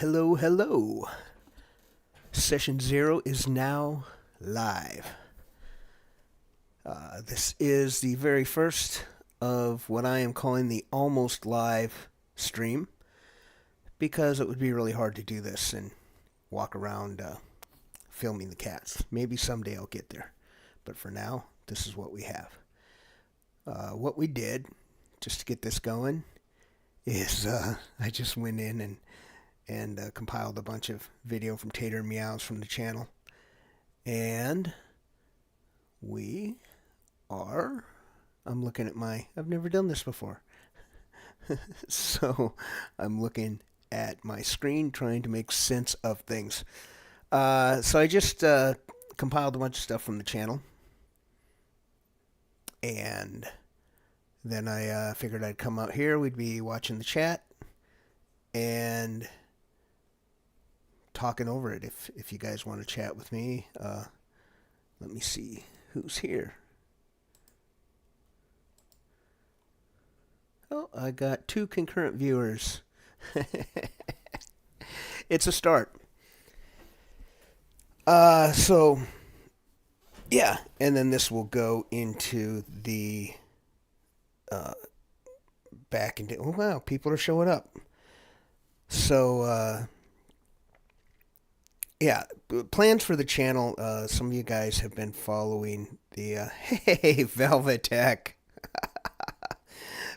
hello, hello. Session 0 is now live. This is the very first of what I am calling the almost live stream because it would be really hard to do this and walk around filming the cats. Maybe someday I'll get there. But for now, this is what we have. What we did, just to get this going, is I just went in and compiled a bunch of video from Tater Meows from the channel. And I'm looking at I've never done this before. So I'm looking at my screen trying to make sense of things. So I just compiled a bunch of stuff from the channel. And then I figured I'd come out here. We'd be watching the chat and talking over it if you guys want to chat with me. Let me see who's here. Oh, I got 2 concurrent viewers. It's a start. So yeah, and then this will go into the back into. Oh wow, people are showing up. So yeah, plans for the channel. Some of you guys have been following the hey Velvetech.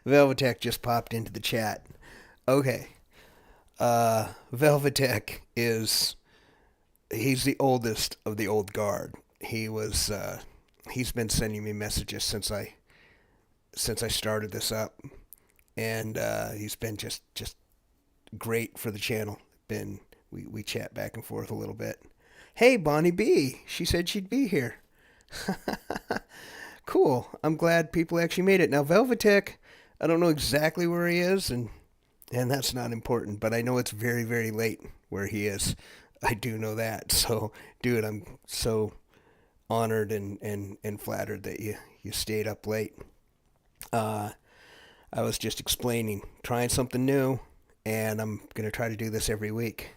Velvetech just popped into the chat. Okay. Velvetech he's the oldest of the old guard. He's been sending me messages since I started this up, and he's been just great for the channel. We chat back and forth a little bit. Hey, Bonnie B, she said she'd be here. Cool. I'm glad people actually made it. Now, Velvetech, I don't know exactly where he is, and that's not important, but I know it's very, very late where he is. I do know that. So, dude, I'm so honored and flattered that you stayed up late. I was just explaining, trying something new, and I'm going to try to do this every week.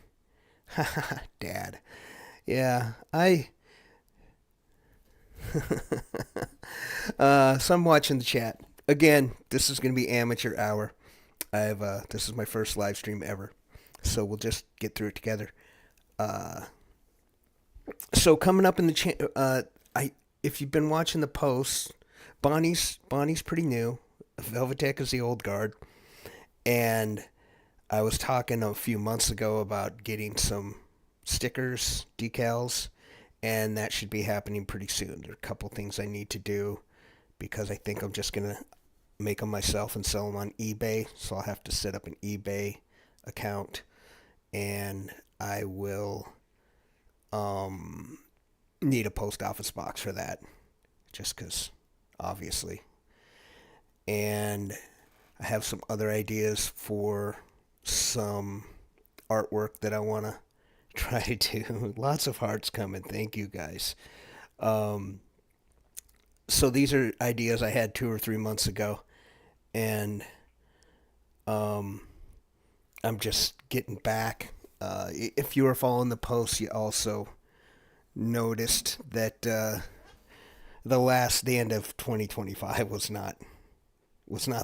Dad. Yeah, so I'm watching the chat. Again, this is going to be amateur hour. This is my first live stream ever, so we'll just get through it together. So coming up in the if you've been watching the posts, Bonnie's pretty new. Velvetech is the old guard, and I was talking a few months ago about getting some stickers, decals, and that should be happening pretty soon. There are a couple things I need to do because I think I'm just going to make them myself and sell them on eBay. So I'll have to set up an eBay account, and I will need a post office box for that, just because, obviously. And I have some other ideas for some artwork that I want to try to do. Lots of hearts coming. Thank you, guys. So these are ideas I had 2 or 3 months ago, and I'm just getting back. If you were following the posts, you also noticed that the end of 2025 was not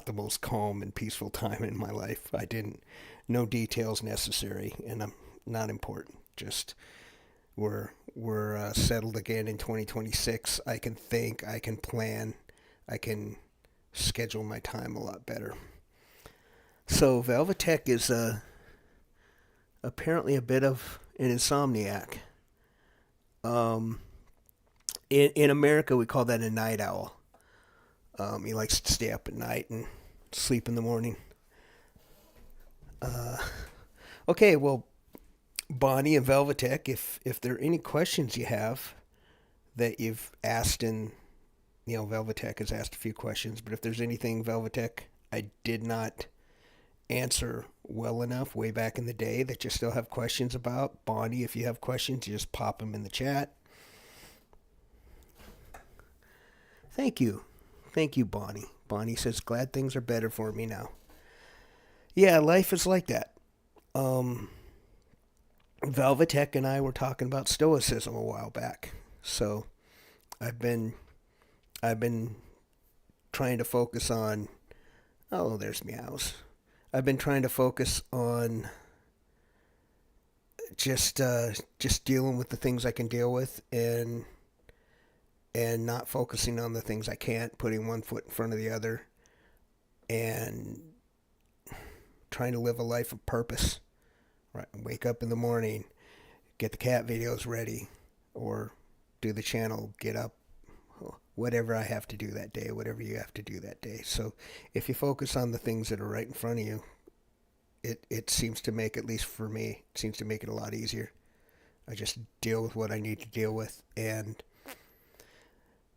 the most calm and peaceful time in my life. No details necessary, and I'm not important. Just we're settled again in 2026. I can think, I can plan, I can schedule my time a lot better. So Velvetech is apparently a bit of an insomniac. In America, we call that a night owl. He likes to stay up at night and sleep in the morning. Okay, well, Bonnie and Velvetech, if there are any questions you have that you've asked, and Velvetech has asked a few questions, but if there's anything, Velvetech, I did not answer well enough way back in the day that you still have questions about, Bonnie, if you have questions, you just pop them in the chat. Thank you, Bonnie. Bonnie says, glad things are better for me now. Yeah, life is like that. Velvetech and I were talking about stoicism a while back. So I've been I've been trying to focus on. Oh, there's meows. I've been trying to focus on just dealing with the things I can deal with, and not focusing on the things I can't, putting one foot in front of the other, and trying to live a life of purpose. Right, wake up in the morning, get the cat videos ready, or do the channel, get up, whatever I have to do that day, whatever you have to do that day. So if you focus on the things that are right in front of you, it seems to make, at least for me, it seems to make it a lot easier. I just deal with what I need to deal with, and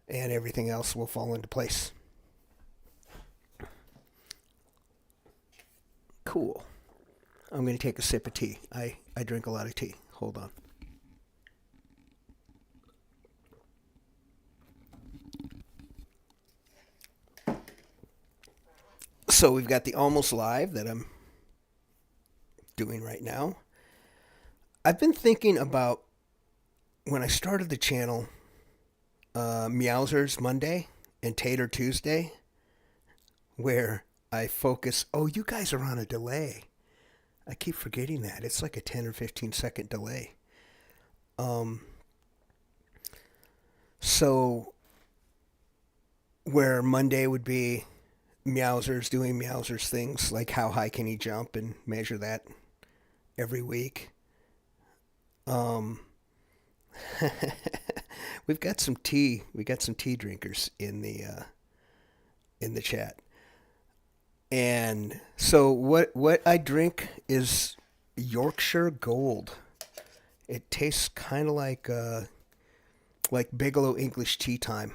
everything else will fall into place. Cool. I'm going to take a sip of tea. I drink a lot of tea. Hold on. So we've got the almost live that I'm doing right now. I've been thinking about when I started the channel, Meowsers Monday and Tater Tuesday, where I focus. Oh, you guys are on a delay. I keep forgetting that. It's like a 10 or 15-second delay. Um, so where Monday would be Meowsers doing Meowsers things, like how high can he jump, and measure that every week. Um, we've got some tea. We got some tea drinkers in the chat. And so what I drink is Yorkshire Gold. It tastes kind of like Bigelow English tea time.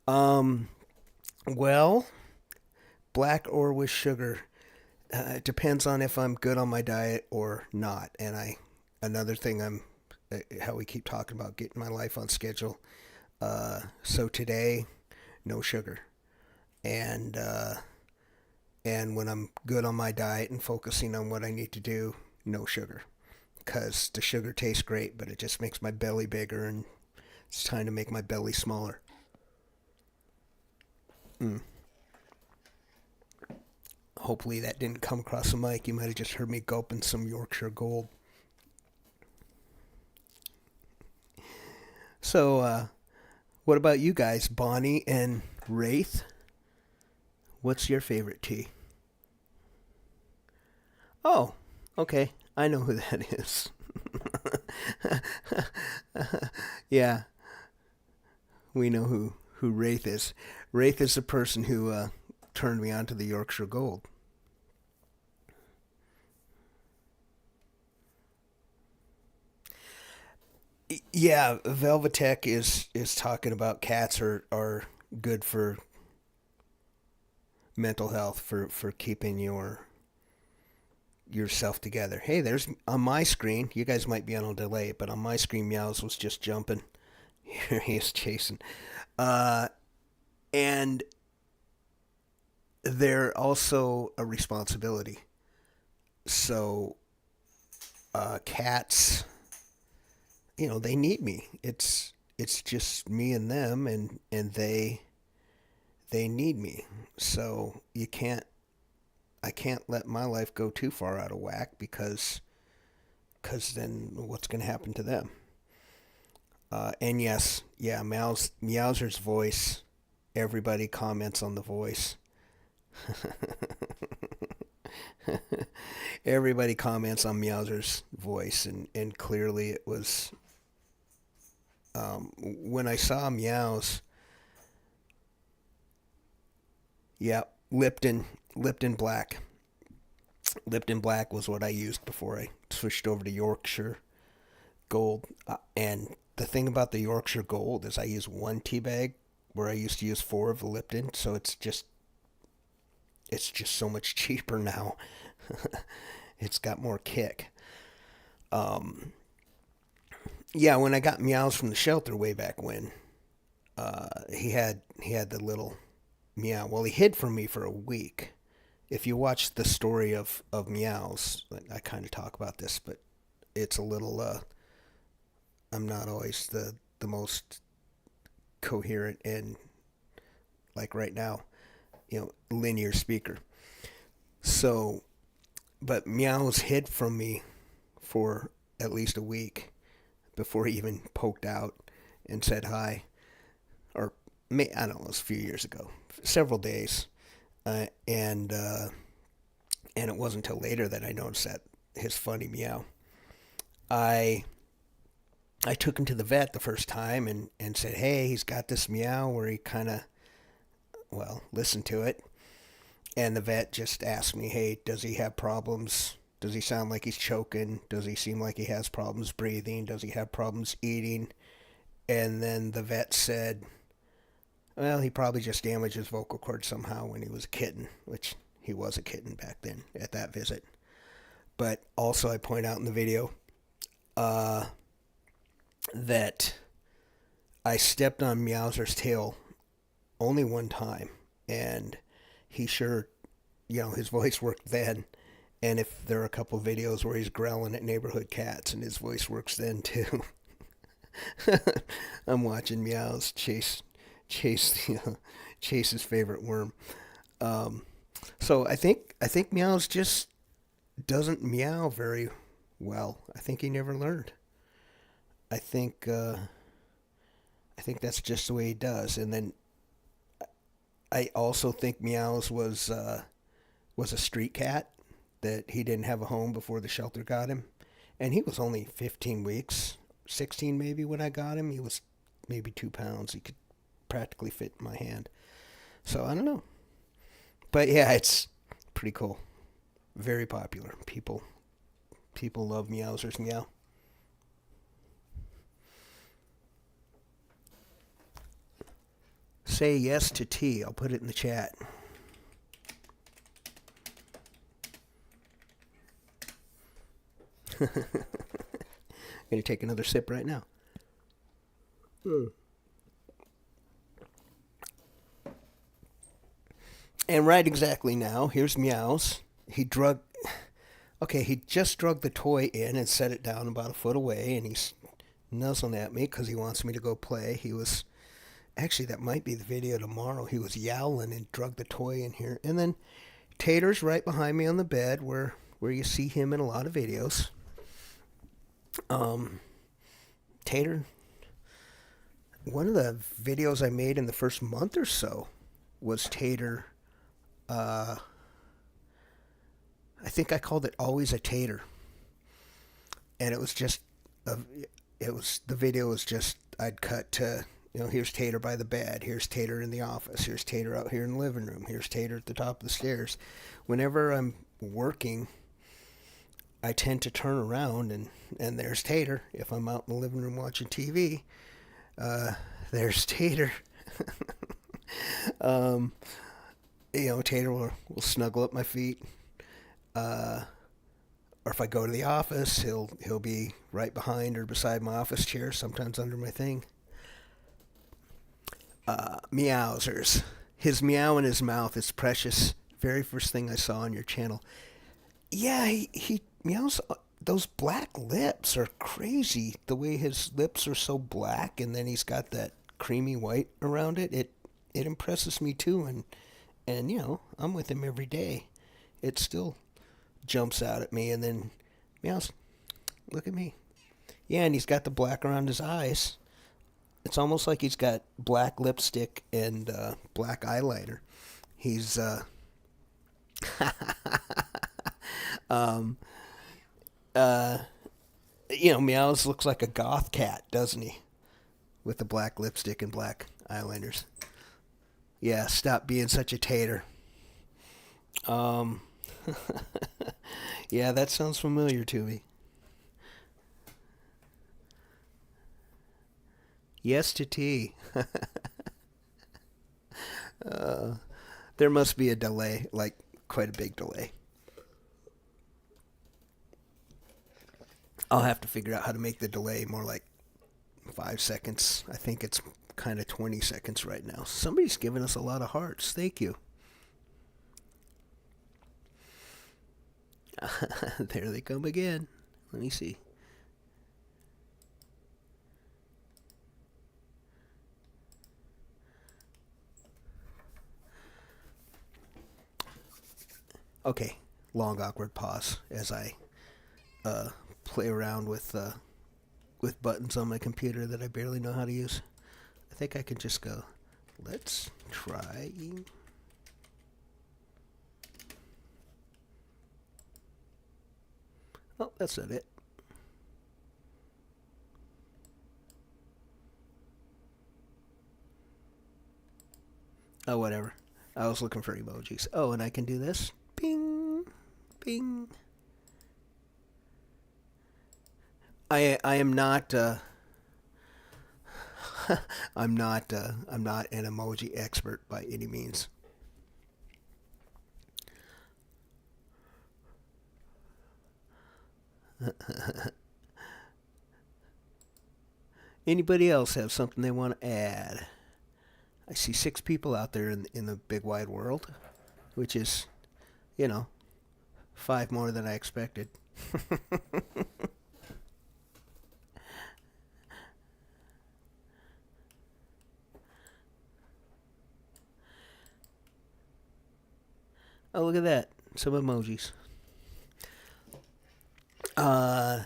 Um, well, black or with sugar. It depends on if I'm good on my diet or not. And another thing, how we keep talking about getting my life on schedule. So today, no sugar, and and when I'm good on my diet and focusing on what I need to do, no sugar, because the sugar tastes great, but it just makes my belly bigger, and it's time to make my belly smaller. Mm. Hopefully that didn't come across the mic. You might have just heard me gulping some Yorkshire Gold. So, what about you guys, Bonnie and Wraith? What's your favorite tea? Oh, okay. I know who that is. Yeah, we know who Wraith is. Wraith is the person who turned me on to the Yorkshire Gold. Yeah, Velvetech is talking about cats are good for mental health, for keeping yourself together. Hey, there's on my screen. You guys might be on a delay, but on my screen, Meows was just jumping. Here he is chasing, uh, and they're also a responsibility. So cats, they need me. It's just me and them, and they need me. So I can't let my life go too far out of whack, because then what's going to happen to them? And yes, yeah, Meowser's voice. Everybody comments on the voice. Everybody comments on Meowser's voice, and clearly it was. When I saw Meows, yeah, Lipton Black. Lipton Black was what I used before I switched over to Yorkshire Gold. And the thing about the Yorkshire Gold is I use one tea bag where I used to use four of the Lipton, so it's just so much cheaper now. It's got more kick. Um, yeah, when I got Meows from the shelter way back when, he had the little meow. Well, he hid from me for a week. If you watch the story of Meows, I kind of talk about this, but it's a little. I'm not always the most coherent and, like right now, linear speaker. So, but Meows hid from me for at least a week before he even poked out and said hi. Or, I don't know, it was a few years ago, several days. And it wasn't until later that I noticed that his funny meow. I I took him to the vet the first time and said, hey, he's got this meow where he kind of, well, listened to it. And the vet just asked me, hey, does he have problems? Does he sound like he's choking? Does he seem like he has problems breathing? Does he have problems eating? And then the vet said, well, he probably just damaged his vocal cord somehow when he was a kitten, which he was a kitten back then at that visit. But also I point out in the video that I stepped on Meowser's tail only one time, and he sure, his voice worked then. And if there are a couple of videos where he's growling at neighborhood cats and his voice works then too. I'm watching Meows chase his favorite worm. So I think Meows just doesn't meow very well. I think he never learned. I think that's just the way he does. And then I also think Meows was a street cat, that he didn't have a home before the shelter got him. And he was only 15 weeks, 16 maybe when I got him. He was maybe 2 pounds. He could practically fit in my hand. So I don't know. But yeah, it's pretty cool. Very popular. People love Meowser's meow. Say yes to tea. I'll put it in the chat. I'm going to take another sip right now. And right exactly now, here's Meows. He just drug the toy in and set it down about a foot away, and he's nuzzling at me because he wants me to go play. Actually, that might be the video tomorrow. He was yowling and drug the toy in here. And then Tater's right behind me on the bed where you see him in a lot of videos. Tater, one of the videos I made in the first month or so was Tater. I think I called it Always a Tater. And it was just, the video was just, I'd cut to, here's Tater by the bed, here's Tater in the office, here's Tater out here in the living room, here's Tater at the top of the stairs. Whenever I'm working, I tend to turn around and there's Tater. If I'm out in the living room watching TV, there's Tater. Tater will snuggle up my feet. Or if I go to the office, he'll be right behind or beside my office chair, sometimes under my thing. Meowsers. His meow in his mouth is precious. Very first thing I saw on your channel. Yeah, he meows. Those black lips are crazy. The way his lips are so black, and then he's got that creamy white around it. It impresses me too, and I'm with him every day. It still jumps out at me, and then meows. Look at me. Yeah, and he's got the black around his eyes. It's almost like he's got black lipstick and black eyeliner. He's Meows looks like a goth cat, doesn't he? With the black lipstick and black eyeliners. Yeah, stop being such a tater. Yeah, that sounds familiar to me. Yes to tea. There must be a delay, like quite a big delay. I'll have to figure out how to make the delay more like 5 seconds. I think it's kind of 20 seconds right now. Somebody's giving us a lot of hearts. Thank you. There they come again. Let me see. Okay, long awkward pause as I uh, play around with buttons on my computer that I barely know how to use. I think I can just go. Let's try. Oh, that's not it. Oh, whatever. I was looking for emojis. Oh, and I can do this. Bing, bing. I am not. I'm not an emoji expert by any means. Anybody else have something they want to add? I see 6 people out there in the big wide world, which is, you know, 5 more than I expected. Oh, look at that. Some emojis. Uh,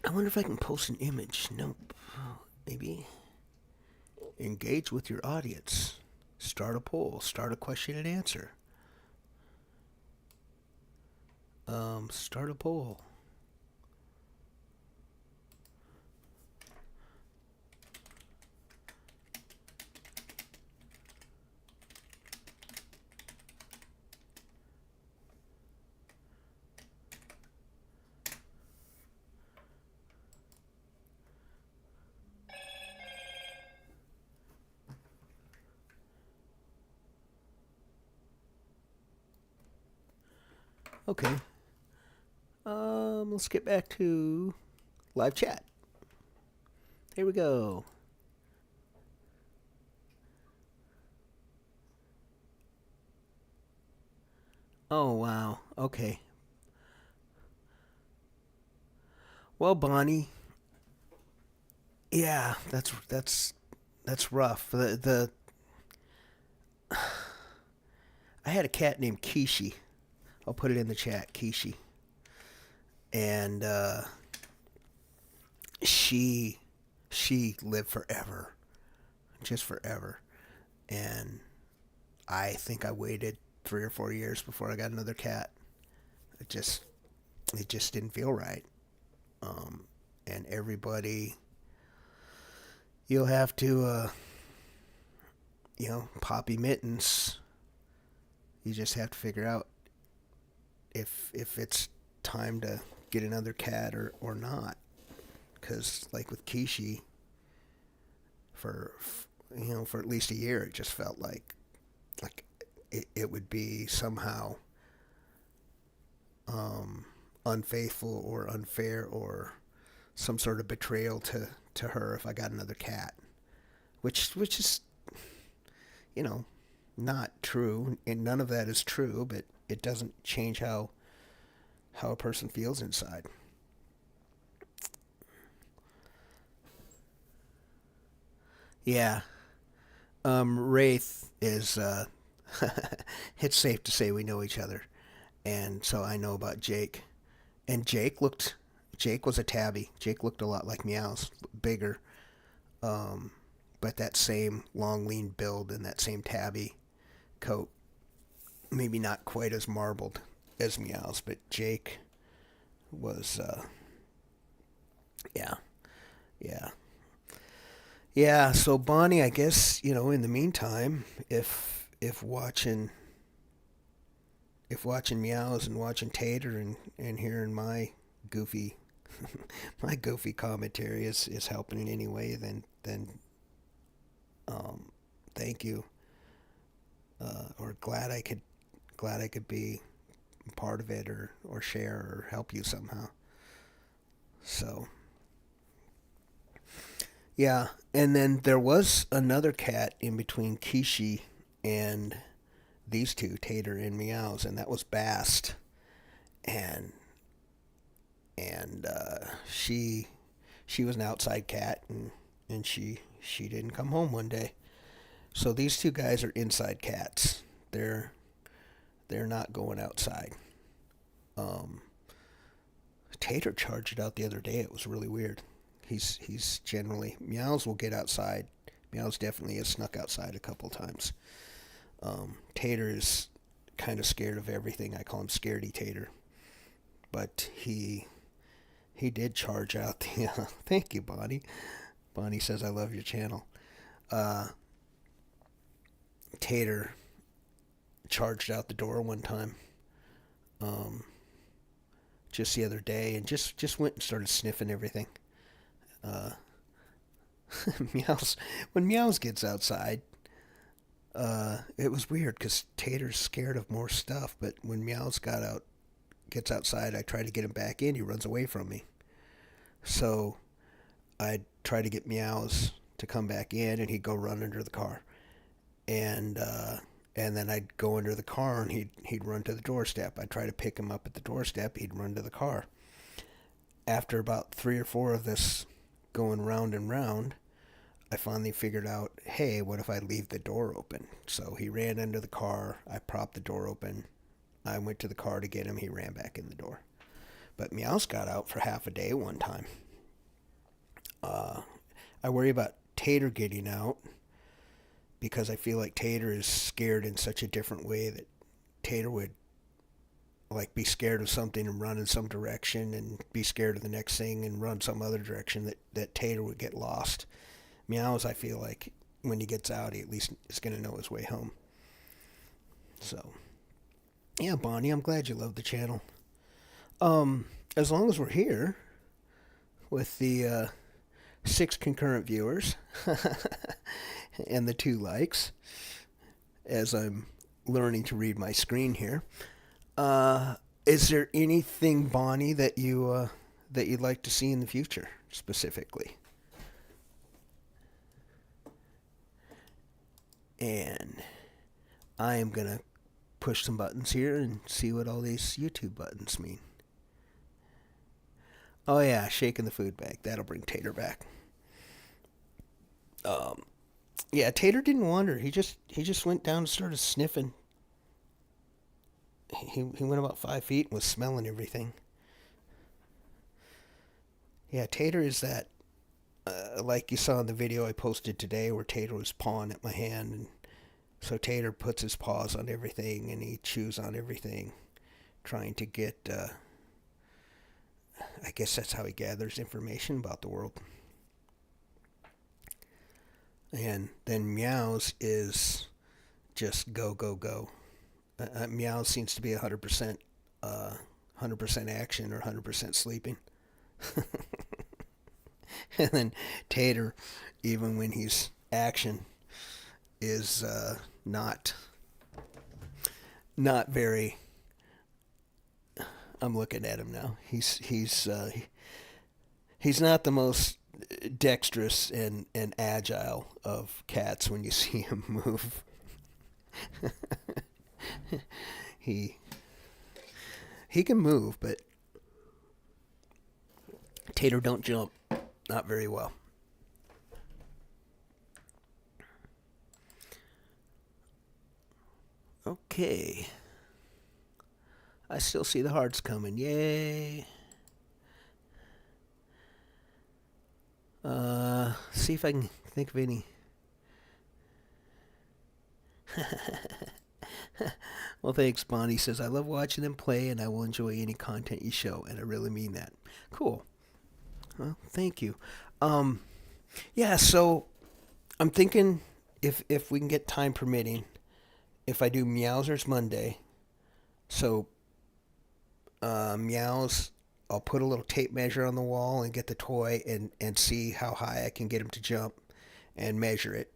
I wonder if I can post an image. Nope. Maybe. Engage with your audience. Start a poll. Start a question and answer. Start a poll. Okay. Let's get back to live chat. Here we go. Oh wow. Okay. Well, Bonnie. Yeah, that's rough. The I had a cat named Kishi. I'll put it in the chat, Kishi, and she she lived forever, just forever. And I think I waited 3 or 4 years before I got another cat. It just it just didn't feel right. And everybody, you'll have to, poppy mittens. You just have to figure out if it's time to get another cat or not. Because like with Kishi, for for at least a year, it just felt like it would be somehow unfaithful or unfair or some sort of betrayal to her if I got another cat, which is you know not true, and none of that is true, but it doesn't change how a person feels inside. Yeah, Wraith is. It's safe to say we know each other, and so I know about Jake. And Jake was a tabby. Jake looked a lot like Meows, bigger, um, but that same long, lean build and that same tabby coat. Maybe not quite as marbled as Meows, but Jake was, yeah, yeah, yeah. So Bonnie, I guess in the meantime, if watching Meows and watching Tater and hearing goofy my goofy commentary is helping in any way, then um, thank you, or glad I could be part of it or share or help you somehow. So yeah, and then there was another cat in between Kishi and these two, Tater and Meows, and that was Bast, and she was an outside cat, and she didn't come home one day, So these two guys are inside cats. They're they're not going outside. Um, Tater charged it out the other day. It was really weird. He's generally Meows will get outside. Meows definitely has snuck outside a couple times. Tater is kind of scared of everything. I call him Scaredy Tater, but he did charge out the. Thank you, Bonnie. Bonnie says I love your channel. Uh, Tater charged out the door one time, um, just the other day, and just went and started sniffing everything. Uh, Meows when Meows gets outside, it was weird because Tater's scared of more stuff. But when Meows gets outside, I try to get him back in. He runs away from me. So I'd try to get Meows to come back in, and he'd go run under the car. And then I'd go under the car, and he'd run to the doorstep. I'd try to pick him up at the doorstep. He'd run to the car. After about 3 or 4 of this going round and round, I finally figured out, hey, what if I leave the door open? So he ran under the car. I propped the door open. I went to the car to get him. He ran back in the door. But Meows got out for half a day one time. Uh, I worry about Tater getting out because I feel like Tater is scared in such a different way that Tater would like be scared of something and run in some direction and be scared of the next thing and run some other direction that Tater would get lost. Meows, I feel like when he gets out, he at least is going to know his way home. So, yeah, Bonnie, I'm glad you love the channel. As long as we're here with the 6 concurrent viewers and the 2 likes, as I'm learning to read my screen here, is there anything, Bonnie, that you'd like to see in the future specifically? And I am gonna push some buttons here and see what all these YouTube buttons mean. Oh yeah, shaking the food bag. That'll bring Tater back. Um, yeah, Tater didn't wander. He just went down and started sniffing. He went about 5 feet and was smelling everything. Yeah, Tater is that like you saw in the video I posted today where Tater was pawing at my hand, and so Tater puts his paws on everything and he chews on everything, trying to get. I guess that's how he gathers information about the world. And then Meows is just go go go. Meows seems to be 100%, 100% action or 100% sleeping. And then Tater, even when he's action, is not very. I'm looking at him now. He's not the most dexterous and agile of cats when you see him move. he he can move, but Tater don't jump not very well. Okay. I still see the hearts coming. Yay. See if I can think of any. Well, thanks, Bonnie says, I love watching them play and I will enjoy any content you show, and I really mean that. Cool. Well, thank you. Um, yeah, so I'm thinking if we can get time permitting, if I do Meowsers Monday, so Meows, I'll put a little tape measure on the wall and get the toy and see how high I can get him to jump and measure it.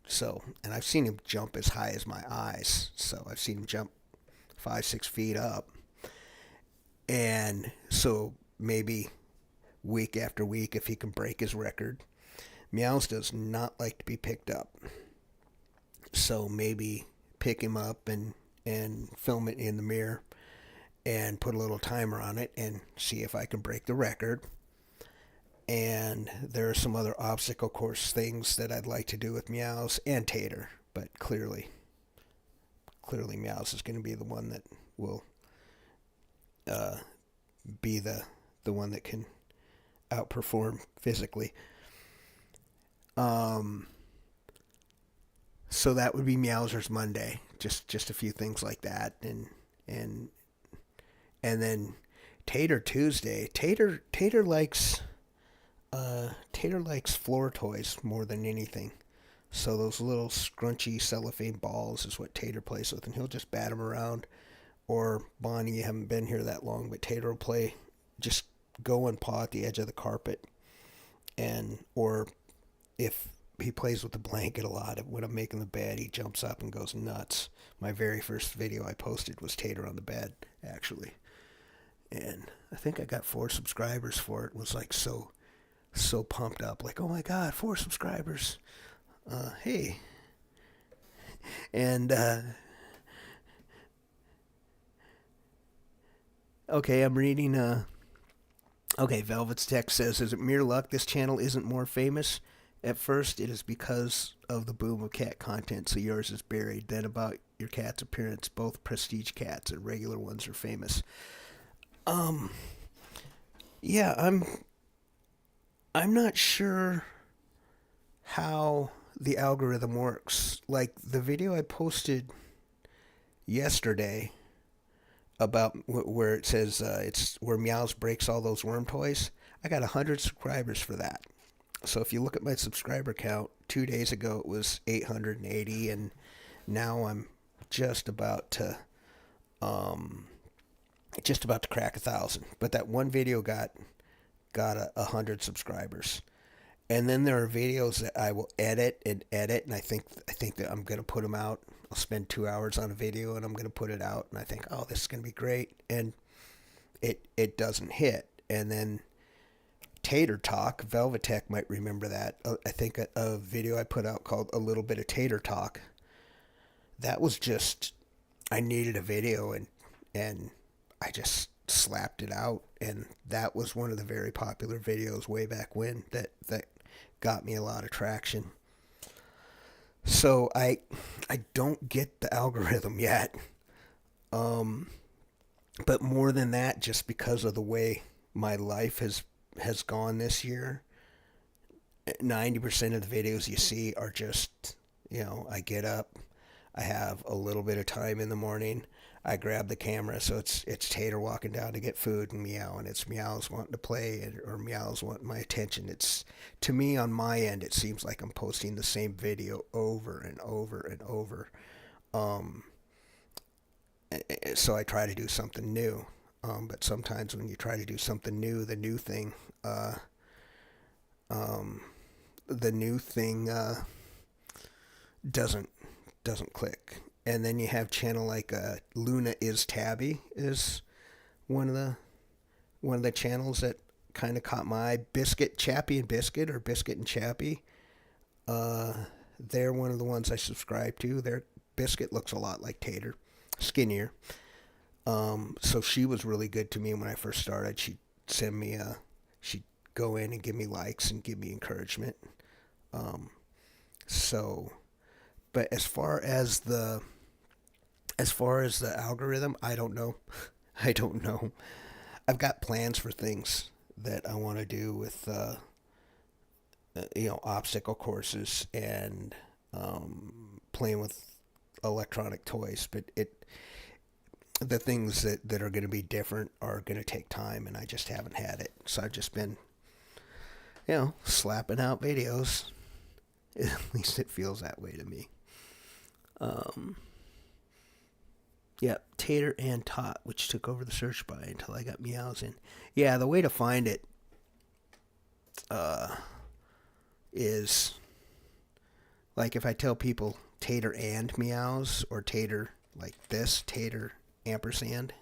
So, and I've seen him jump as high as my eyes. So I've seen him jump 5, 6 feet up. And so maybe week after week, if he can break his record. Meows does not like to be picked up. So maybe pick him up and film it in the mirror and put a little timer on it and see if I can break the record. And there are some other obstacle course things that I'd like to do with Meows and Tater. But clearly Meows is going to be the one that will uh, be the one that can outperform physically. Um, so that would be Meowser's Monday. Just a few things like that, and and then Tater Tuesday. Tater likes floor toys more than anything. So those little scrunchy cellophane balls is what Tater plays with, and he'll just bat them around. Or Bonnie, you haven't been here that long, but Tater will play, just go and paw at the edge of the carpet, and or if he plays with the blanket a lot, when I'm making the bed, he jumps up and goes nuts. My very first video I posted was Tater on the bed, actually, and I think I got 4 subscribers for it. It was like so pumped up, like, oh my god, 4 subscribers. Hey. And okay, I'm reading okay, Velvet's text says, is it mere luck this channel isn't more famous? At first, it is because of the boom of cat content, so yours is buried. Then about your cat's appearance, both prestige cats and regular ones are famous. Yeah, I'm not sure how the algorithm works. Like the video I posted yesterday about where it says it's where Meows breaks all those worm toys. I got 100 subscribers for that. So if you look at my subscriber count, 2 days ago it was 880, and now I'm just about to crack 1,000. But that one video got 100 subscribers. And then there are videos that I will edit, and I think that I'm gonna put them out. I'll spend 2 hours on a video, and I'm gonna put it out, and I think, oh, this is gonna be great, and it doesn't hit. And then Tater Talk, Velvetech might remember that. I think a video I put out called A Little Bit of Tater Talk. That was just, I needed a video, and I just slapped it out, and that was one of the very popular videos way back when that got me a lot of traction. So I don't get the algorithm yet. But more than that, just because of the way my life has gone this year, 90% of the videos you see are just, I get up, I have a little bit of time in the morning, I grab the camera, so it's Tater walking down to get food and meow, and it's Meows wanting to play or Meows wanting my attention. It's, to me, on my end, it seems like I'm posting the same video over and over and over. So I try to do something new. But sometimes when you try to do something new, the new thing doesn't click. And then you have channel like Luna is Tabby is one of the channels that kind of caught my eye. Chappie and Biscuit, or Biscuit and Chappie. They're one of the ones I subscribe to. Their Biscuit looks a lot like Tater, skinnier. So she was really good to me when I first started. She'd send me she'd go in and give me likes and give me encouragement. But as far as the algorithm, I don't know. I don't know. I've got plans for things that I want to do with, obstacle courses and playing with electronic toys. But the things that are going to be different are going to take time, and I just haven't had it. So I've just been, slapping out videos. At least it feels that way to me. Yeah, Tater and Tot, which took over the search by until I got Meows in. Yeah, the way to find it is, like, if I tell people Tater and Meows, or Tater like this, Tater ampersand.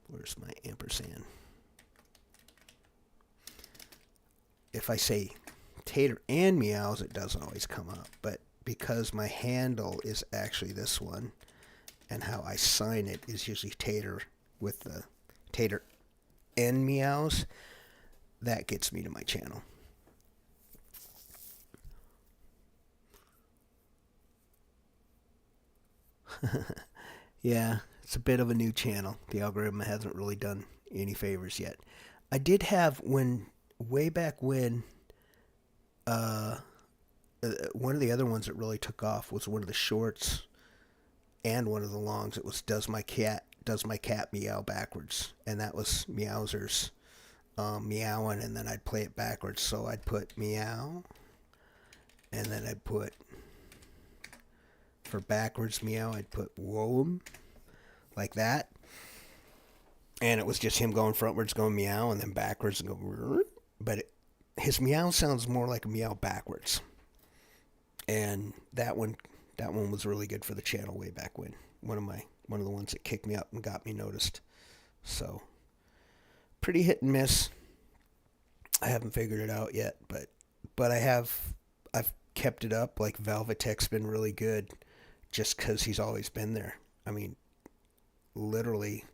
Where's my ampersand? If I say Tater and Meows, it doesn't always come up, but because my handle is actually this one, and how I sign it is usually Tater with the Tater and Meows, that gets me to my channel. Yeah, it's a bit of a new channel. The algorithm hasn't really done any favors yet. I did have when way back when uh, one of the other ones that really took off was one of the shorts and one of the longs. It was does my cat meow backwards, and that was Meowser's meowing, and then I'd play it backwards. So I'd put meow, and then I'd put for backwards meow, I'd put whoa like that, and it was just him going frontwards, going meow, and then backwards and go. But his meow sounds more like a meow backwards, and that one was really good for the channel way back when. One of the ones that kicked me up and got me noticed. So pretty hit and miss. I haven't figured it out yet, but I've kept it up. Like Velvetech's been really good, just because he's always been there. I mean, literally,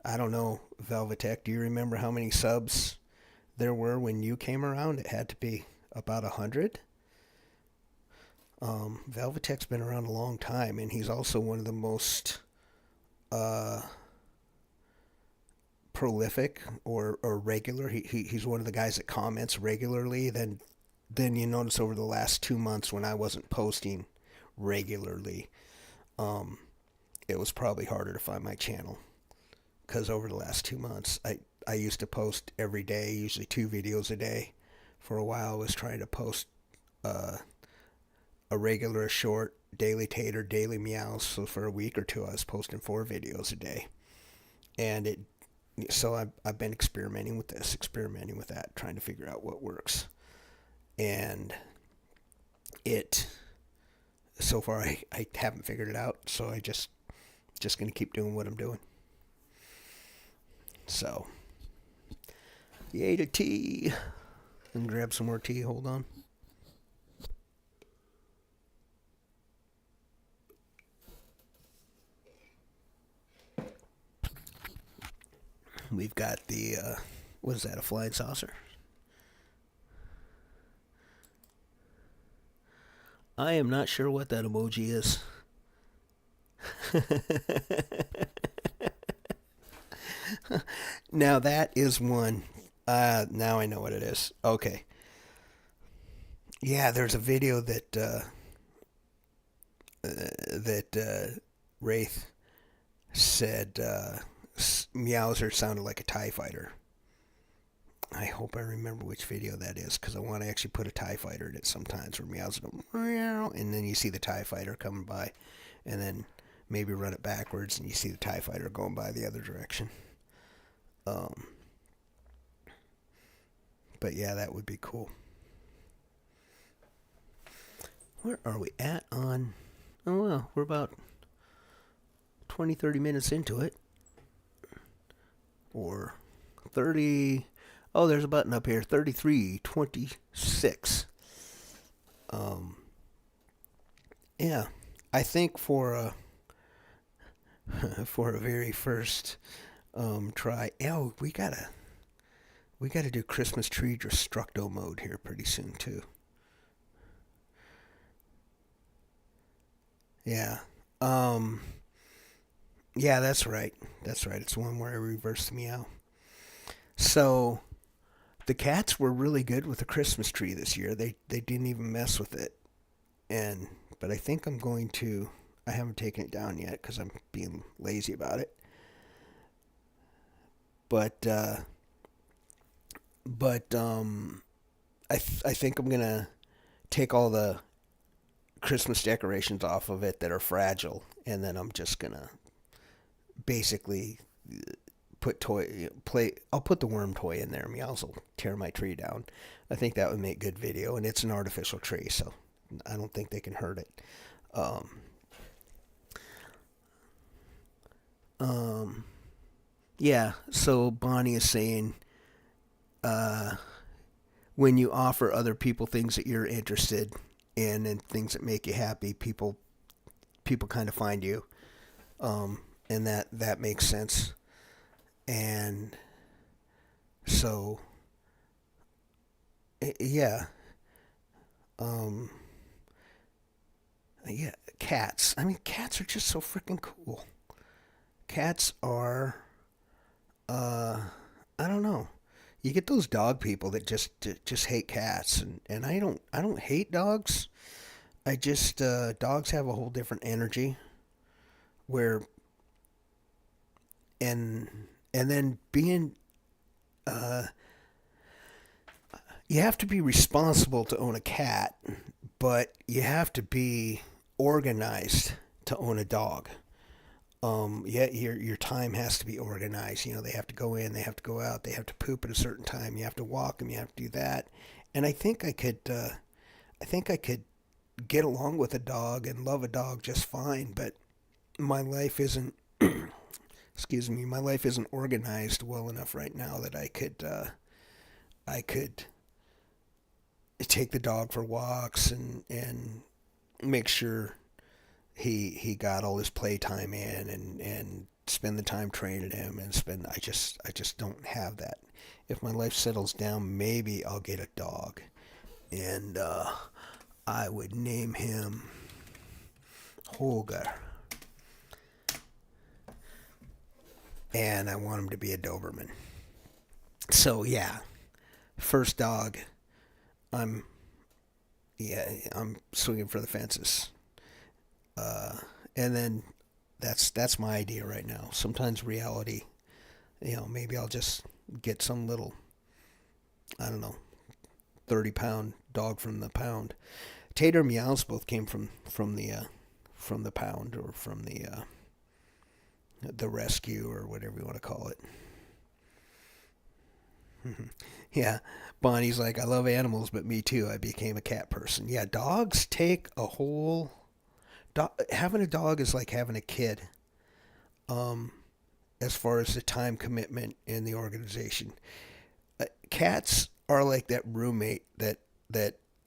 I don't know, Velvetech. Do you remember how many subs there were when you came around? It had to be about 100. Velvetech's been around a long time, and he's also one of the most uh, prolific or regular. He's one of the guys that comments regularly. Then you notice over the last 2 months when I wasn't posting regularly, um, it was probably harder to find my channel because over the last 2 months, I used to post every day, usually 2 videos a day. For a while, I was trying to post uh, a regular, a short, daily tater, daily meows. So for a week or two, I was posting 4 videos a day, and it. So I've been experimenting with this, experimenting with that, trying to figure out what works, and it. So far, I haven't figured it out. So I just gonna keep doing what I'm doing. So yay to tea. And grab some more tea. Hold on. We've got the what is that? A flying saucer? I am not sure what that emoji is. Now that is one. Now I know what it is. Okay. Yeah, there's a video that Wraith said Meowser sounded like a TIE fighter. I hope I remember which video that is because I want to actually put a TIE fighter in it sometimes where Meowser goes, meow, and then you see the TIE fighter coming by, and then maybe run it backwards and you see the TIE fighter going by the other direction. Um, but yeah, that would be cool. Where are we at on? Oh, well, we're about 20, 30 minutes into it. Or 30. Oh, there's a button up here. 33:26. Um, yeah. I think for a for a very first try. Oh, we gotta do Christmas tree destructo mode here pretty soon too. Yeah. Um, yeah, that's right. That's right. It's one where I reverse the meow. So the cats were really good with the Christmas tree this year. They didn't even mess with it. And but I think I'm going to. I haven't taken it down yet because I'm being lazy about it. But I think I'm gonna take all the Christmas decorations off of it that are fragile, and then I'm just gonna basically put toy play. I'll put the worm toy in there. Meows will tear my tree down. I think that would make good video, and it's an artificial tree, so I don't think they can hurt it. Um, um, yeah. So Bonnie is saying, uh, when you offer other people things that you're interested in and things that make you happy, people kind of find you, and that makes sense. And so, yeah, um, Yeah, cats. I mean, cats are just so freaking cool. Cats are, uh, I don't know. You get those dog people that just hate cats, and I don't hate dogs. I just dogs have a whole different energy where and and then being uh, you have to be responsible to own a cat, but you have to be organized to own a dog. Yeah, your time has to be organized. You know, they have to go in, they have to go out, they have to poop at a certain time. You have to walk them, you have to do that. And I think I could get along with a dog and love a dog just fine. But my life isn't, excuse me, my life isn't organized well enough right now that I could take the dog for walks and make sure he got all his playtime in and spend the time training him and spend I just don't have that. If my life settles down, maybe I'll get a dog and I would name him Holger, and I want him to be a Doberman. So yeah, first dog. I'm I'm swinging for the fences. Uh, and then that's my idea right now. Sometimes reality, maybe I'll just get some little, I don't know, 30-pound dog from the pound. Tater Meows both came from the pound or from the rescue or whatever you want to call it. Yeah, Bonnie's like, I love animals, but me too. I became a cat person. Yeah, dogs take a whole. Having a dog is like having a kid. Um, as far as the time commitment in the organization, cats are like that roommate that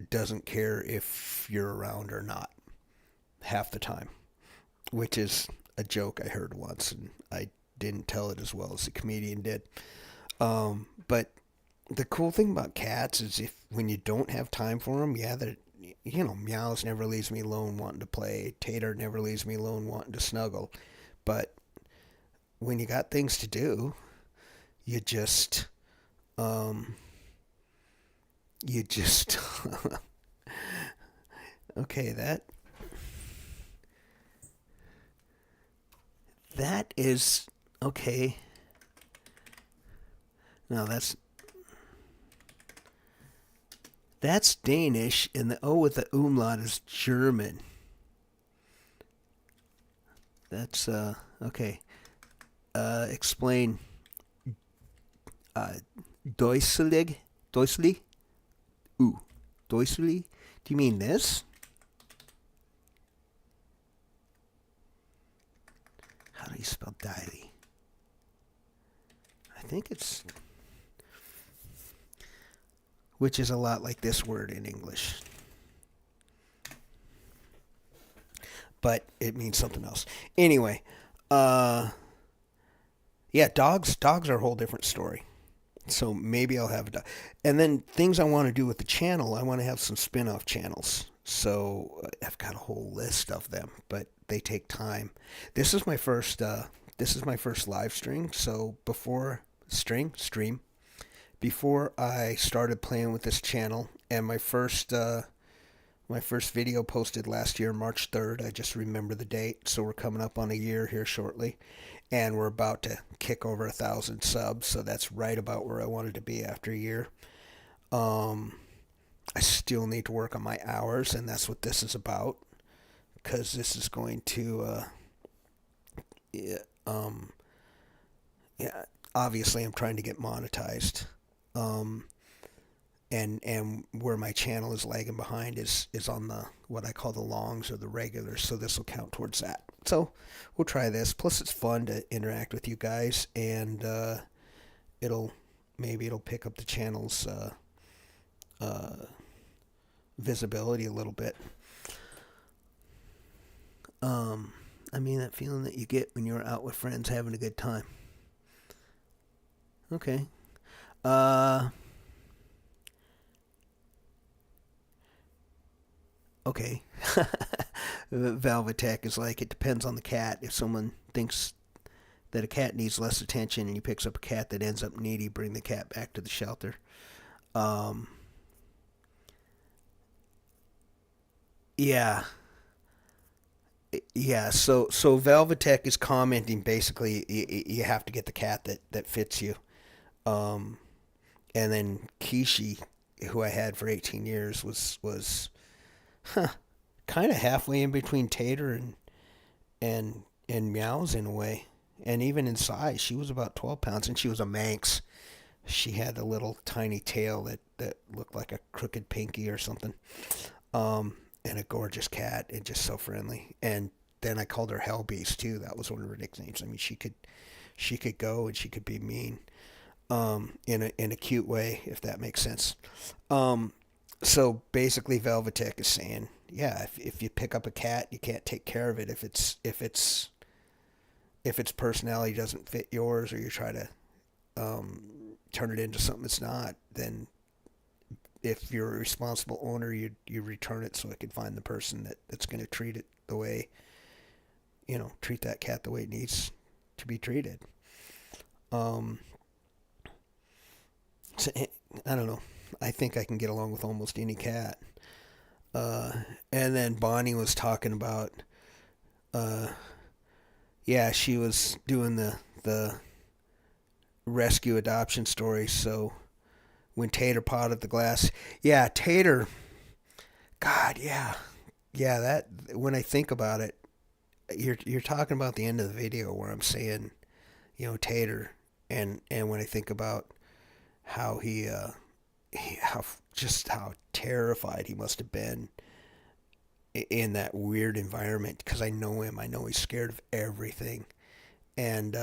doesn't care if you're around or not half the time, which is a joke I heard once, and I didn't tell it as well as the comedian did. But the cool thing about cats is if when you don't have time for them, yeah, that Meows never leaves me alone wanting to play. Tater never leaves me alone wanting to snuggle. But when you got things to do, you just um you just okay, that is okay. No, that's Danish, and the O with the umlaut is German. That's okay. Explain uh Deutschlig? Deutschli? Ooh. Deutschli? Do you mean this? How do you spell daily? I think it's which is a lot like this word in English, but it means something else. Anyway, uh, yeah, dogs are a whole different story. So maybe I'll have a dog. And then things I want to do with the channel, I want to have some spin-off channels. So I've got a whole list of them, but they take time. This is my first. This is my first live stream. So before stream before I started playing with this channel, and my first video posted last year, March 3rd. I just remember the date, so we're coming up on a year here shortly, and we're about to kick over 1,000 subs. So that's right about where I wanted to be after a year. Um, I still need to work on my hours, and that's what this is about, because this is going to yeah, yeah. Obviously, I'm trying to get monetized. Um, and where my channel is lagging behind is on the what I call the longs or the regulars, so this will count towards that. So we'll try this. Plus, it's fun to interact with you guys, and it'll maybe it'll pick up the channel's uh, visibility a little bit. Um, I mean that feeling that you get when you're out with friends having a good time. Okay. Uh, okay. Velvetech is like, it depends on the cat. If someone thinks that a cat needs less attention and he picks up a cat that ends up needy, bring the cat back to the shelter. Um, yeah, yeah. So Velvetech is commenting basically, you have to get the cat that fits you. Um, and then Kishi, who I had for 18 years, was huh, kind of halfway in between Tater and Meows in a way. And even in size, she was about 12 pounds, and she was a Manx. She had a little tiny tail that looked like a crooked pinky or something. And a gorgeous cat, and just so friendly. And then I called her Hell Beast too. That was one of her nicknames. I mean, she could go and she could be mean, in a cute way, if that makes sense. Um, so basically, Velvetech is saying, yeah, if you pick up a cat, you can't take care of it if its personality doesn't fit yours, or you try to turn it into something it's not. Then if you're a responsible owner, you return it so it can find the person that's going to treat it the way, treat that cat the way it needs to be treated. Um, so, I don't know. I think I can get along with almost any cat. Uh, and then Bonnie was talking about, uh, yeah, she was doing the rescue adoption story. So when Tater potted the glass, yeah, Tater, God, yeah, yeah. That, when I think about it, you're talking about the end of the video where I'm saying, Tater, and when I think about how how terrified he must have been in that weird environment, because I know him. I know he's scared of everything. And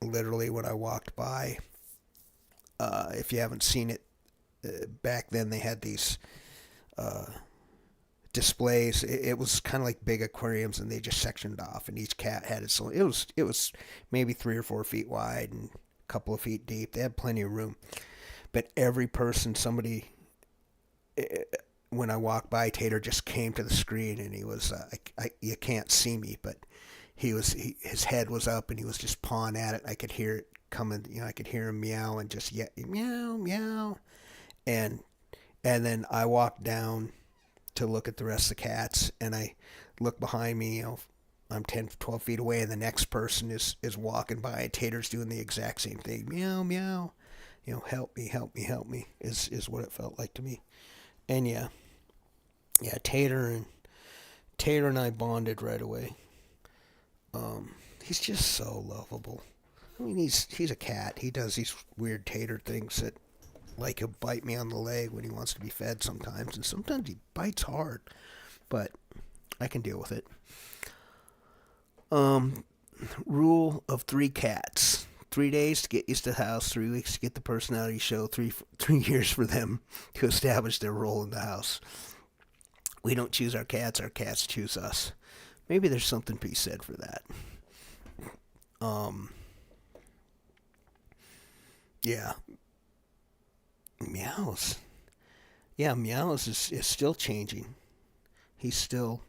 literally, when I walked by, if you haven't seen it, back then they had these uh, displays. It was kind of like big aquariums, and they just sectioned off, and each cat had its own. It was maybe 3 or 4 feet wide and a couple of feet deep. They had plenty of room, but every person, somebody, eh, when I walked by, Tater just came to the screen, and he was, you can't see me, but his head was up, and he was just pawing at it. I could hear it coming, I could hear him meow and just, yeah, meow, meow. And, and then I walked down to look at the rest of the cats, and I look behind me, I'm 10, 12 feet away, and the next person is walking by, and Tater's doing the exact same thing. Meow, meow. Help me, help me, help me, is what it felt like to me. And yeah, yeah, Tater and I bonded right away. He's just so lovable. I mean, he's a cat. He does these weird Tater things that, like, he'll bite me on the leg when he wants to be fed sometimes, and sometimes he bites hard, but I can deal with it. Um, Rule of 3 cats. 3 days to get used to the house, 3 weeks to get the personality show, 3 years for them to establish their role in the house. We don't choose our cats choose us. Maybe there's something to be said for that. Um, yeah, Meows. Yeah, Meows is still changing. He's still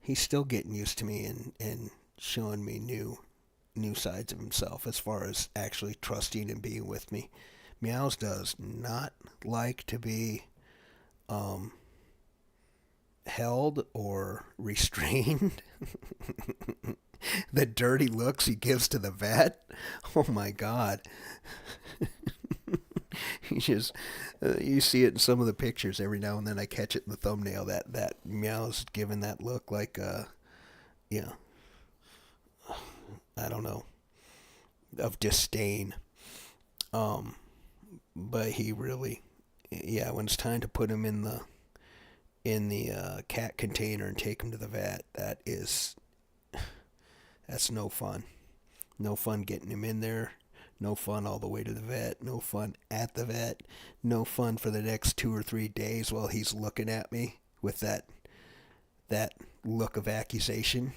he's still getting used to me, and showing me new sides of himself as far as actually trusting and being with me. Meows does not like to be um, held or restrained. The dirty looks he gives to the vet. Oh my God. He just, you see it in some of the pictures. Every now and then I catch it in the thumbnail, that Meow's giving that look like, yeah, I don't know, of disdain. Um, but he really, yeah, when it's time to put him in the cat container and take him to the vet, that's no fun. No fun getting him in there. No fun all the way to the vet. No fun at the vet. No fun for the next 2 or 3 days while he's looking at me with that look of accusation.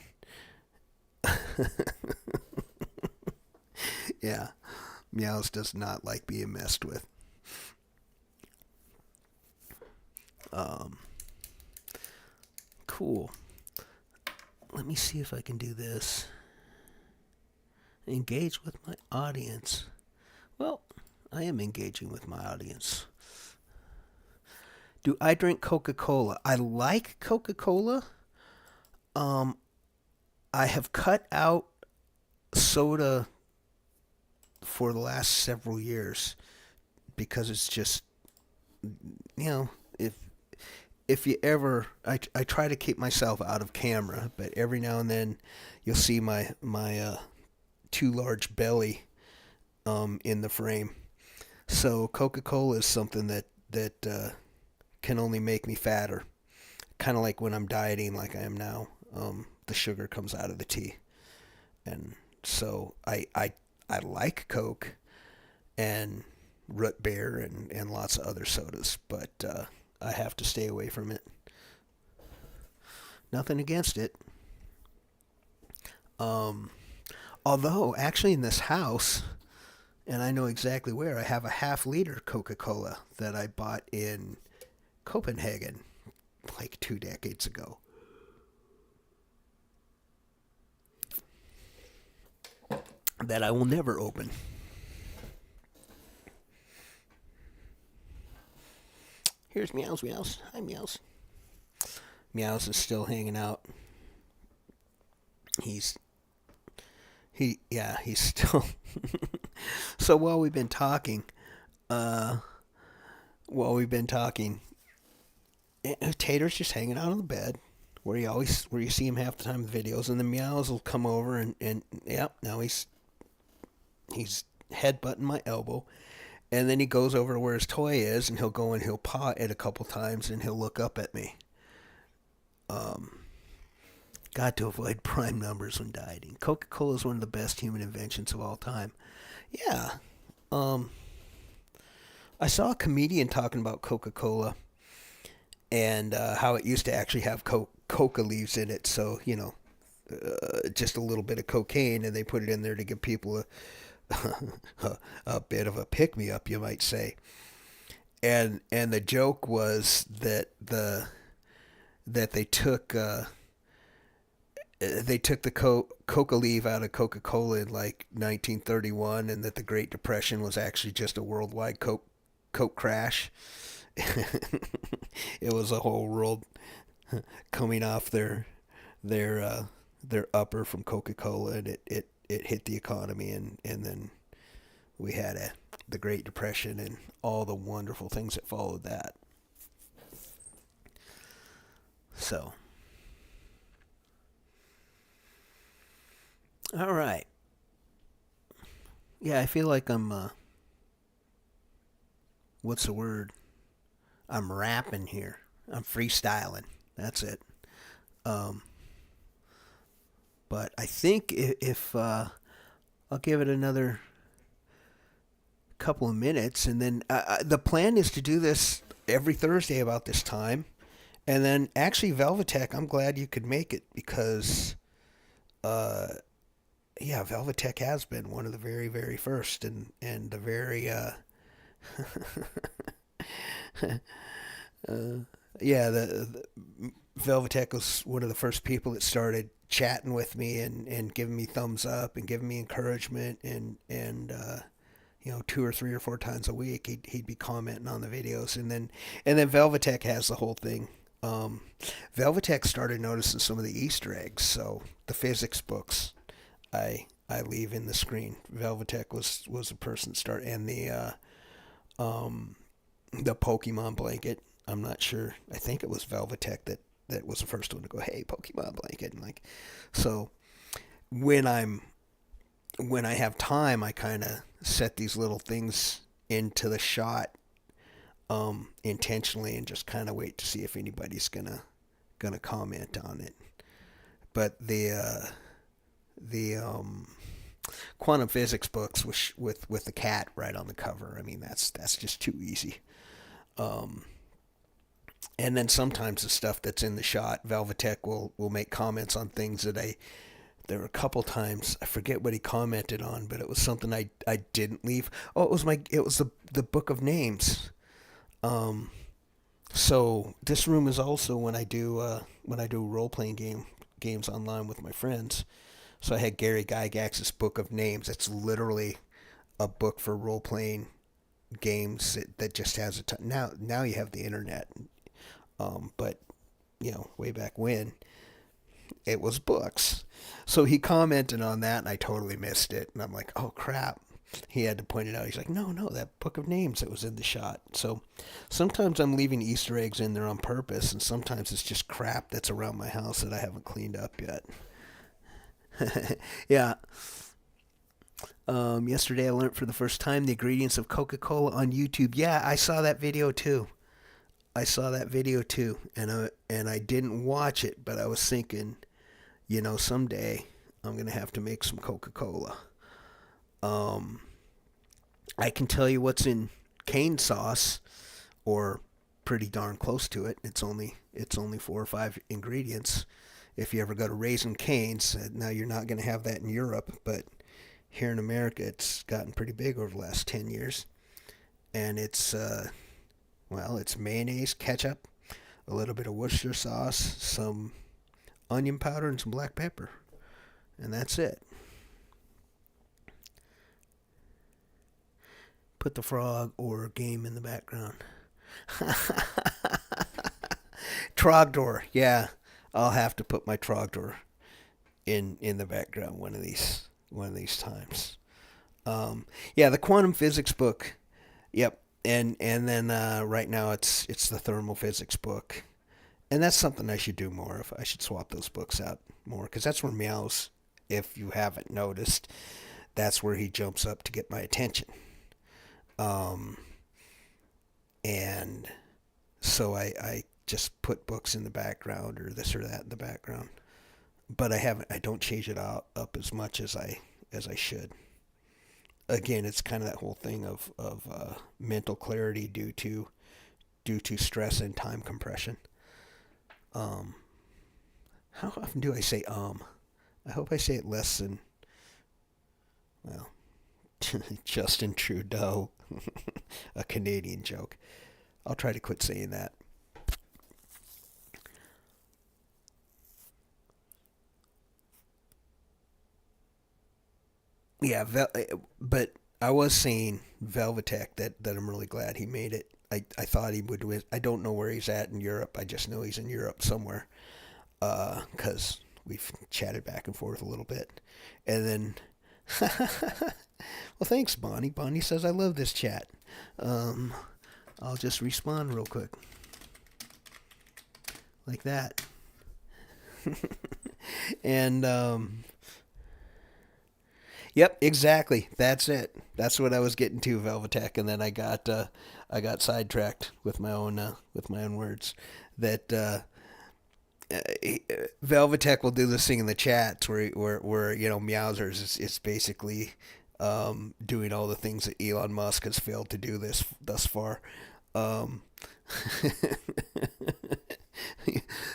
Yeah, Meows does not like being messed with. Um, cool. let me see if I can do this. Engage with my audience. Well, I am engaging with my audience. Do I drink Coca-Cola? I like Coca-Cola. Um, I have cut out soda for the last several years because it's just, you know, if you ever, I try to keep myself out of camera, but every now and then you'll see my too large belly in the frame. So Coca-Cola is something that can only make me fatter. Kind of like when I'm dieting, like I am now. The sugar comes out of the tea, and so I like Coke and root beer and lots of other sodas, but I have to stay away from it. Nothing against it. Um, Although, actually, in this house, and I know exactly where, I have a half-liter Coca-Cola that I bought in Copenhagen like 2 decades ago. That I will never open. Here's Meows, Meows. Hi, Meows. Meows is still hanging out. He's he's still. So uh, while we've been talking, Tater's just hanging out on the bed where you see him half the time in the videos, and the Meows will come over and yep, now he's headbutting my elbow, and then he goes over to where his toy is, and he'll go and he'll paw it a couple times, and he'll look up at me. Um, Got to avoid prime numbers when dieting. Coca-Cola is one of the best human inventions of all time. Yeah. Um, I saw a comedian talking about Coca-Cola and how it used to actually have coca leaves in it. So, just a little bit of cocaine, and they put it in there to give people a bit of a pick-me-up, you might say. And the joke was that they took the coca leaf out of Coca-Cola in like 1931, and that the Great Depression was actually just a worldwide coke crash. It was a whole world coming off their upper from Coca-Cola, and it hit the economy, and then we had the Great Depression and all the wonderful things that followed that. So, all right. Yeah, I feel like I'm what's the word? I'm rapping here. I'm freestyling. That's it. Um, but I think if I'll give it another couple of minutes, and then the plan is to do this every Thursday about this time. And then actually, Velvetech, I'm glad you could make it because, uh, yeah, Velvetech has been one of the very, very first, and the very, uh, yeah, the Velvetech was one of the first people that started chatting with me and giving me thumbs up and giving me encouragement, and 2 or 3 or 4 times a week he'd be commenting on the videos, and then Velvetech has the whole thing. Um, Velvetech started noticing some of the Easter eggs, so the physics books I leave in the screen. Velvetech was the person that started, and the Pokemon blanket. I'm not sure. I think it was Velvetech that was the first one to go, "Hey, Pokemon blanket," and like, so when I have time, I kind of set these little things into the shot intentionally, and just kind of wait to see if anybody's gonna comment on it. But the quantum physics books with the cat right on the cover. I mean, that's just too easy. Um, and then sometimes the stuff that's in the shot, Velvetech will make comments on things that there were a couple times I forget what he commented on, but it was something I didn't leave. Oh, it was the book of names. So this room is also when I do role playing games online with my friends. So I had Gary Gygax's Book of Names. It's literally a book for role playing games that just has a ton. Now you have the internet, but way back when it was books. So he commented on that, and I totally missed it. And I'm like, oh crap. He had to point it out. He's like, no, that Book of Names that was in the shot. So sometimes I'm leaving Easter eggs in there on purpose, and sometimes it's just crap that's around my house that I haven't cleaned up yet. Yeah. Yesterday I learned for the first time the ingredients of Coca-Cola on YouTube. Yeah, I saw that video too. And I didn't watch it, but I was thinking, someday I'm gonna have to make some Coca-Cola. I can tell you what's in cane sauce, or pretty darn close to it. It's only 4 or 5 ingredients. If you ever go to Raising Cane's, now you're not going to have that in Europe, but here in America, it's gotten pretty big over the last 10 years. And it's mayonnaise, ketchup, a little bit of Worcestershire sauce, some onion powder, and some black pepper. And that's it. Put the frog or game in the background. Trogdor, yeah. I'll have to put my Trogdor in the background one of these times. Yeah, the quantum physics book. Yep. And then right now it's the thermal physics book. And that's something I should do more of. I should swap those books out more, because that's where Meows, if you haven't noticed, that's where he jumps up to get my attention. And so I just put books in the background, or this or that in the background. But I don't change it up as much as I should. Again, it's kind of that whole thing of mental clarity due to stress and time compression. How often do I say I hope I say it less than, well, Justin Trudeau, a Canadian joke. I'll try to quit saying that. Yeah, but I was saying Velvetech that I'm really glad he made it. I thought he would win. I don't know where he's at in Europe. I just know he's in Europe somewhere, because we've chatted back and forth a little bit. And then, well, thanks, Bonnie. Bonnie says, I love this chat. I'll just respond real quick. Like that. And, yep, exactly. That's it. That's what I was getting to, Velvetech, and then I got sidetracked with my own words. That Velvetech will do this thing in the chats where Meowsers is basically doing all the things that Elon Musk has failed to do this thus far.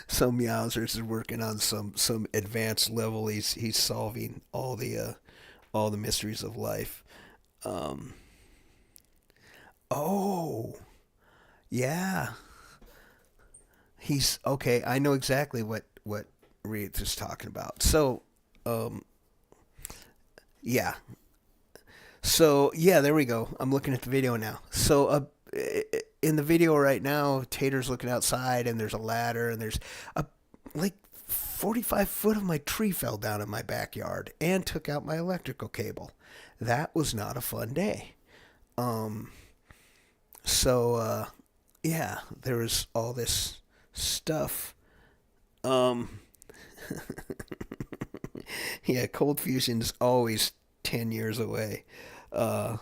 Some Meowsers is working on some advanced level. He's solving all the mysteries of life. Oh, yeah. He's okay. I know exactly what Reed is talking about. So, um, yeah. So yeah, there we go. I'm looking at the video now. So, in the video right now, Tater's looking outside, and there's a ladder, and there's a like 45 foot of my tree fell down in my backyard and took out my electrical cable. That was not a fun day. Um, so yeah, there was all this stuff. Um, yeah, cold fusion's always 10 years away. Uh,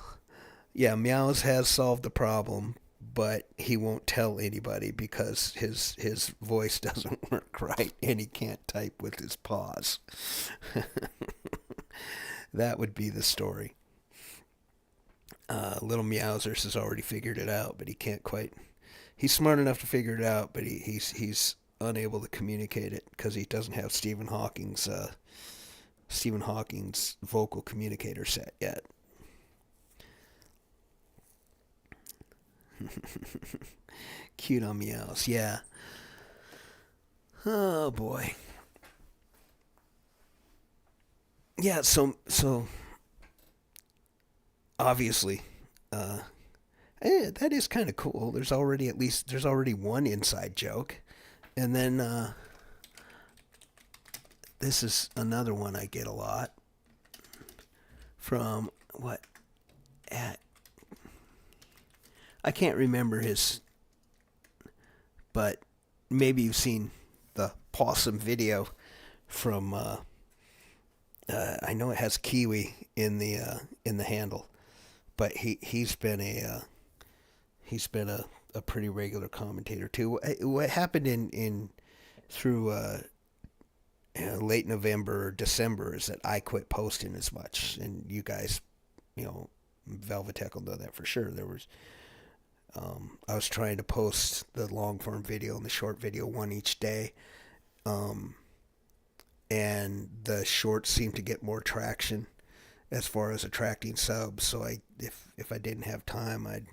yeah, Meows has solved the problem, but he won't tell anybody because his voice doesn't work right and he can't type with his paws. That would be the story. Little Meowsers has already figured it out, but he can't quite. He's smart enough to figure it out, but he's unable to communicate it because he doesn't have Stephen Hawking's vocal communicator set yet. Cute on Meows, yeah. Oh boy. yeah, so obviously, uh, that is kind of cool. There's already one inside joke, and then this is another one I get a lot from what at I can't remember his, but maybe you've seen the possum video from. I know it has kiwi in the handle, but he's been a pretty regular commentator too. What happened in through late November or December is that I quit posting as much, and you guys, you know, Velvetech will know that for sure. I was trying to post the long form video and the short video one each day, um, and the shorts seemed to get more traction as far as attracting subs. So if I didn't have time, I'd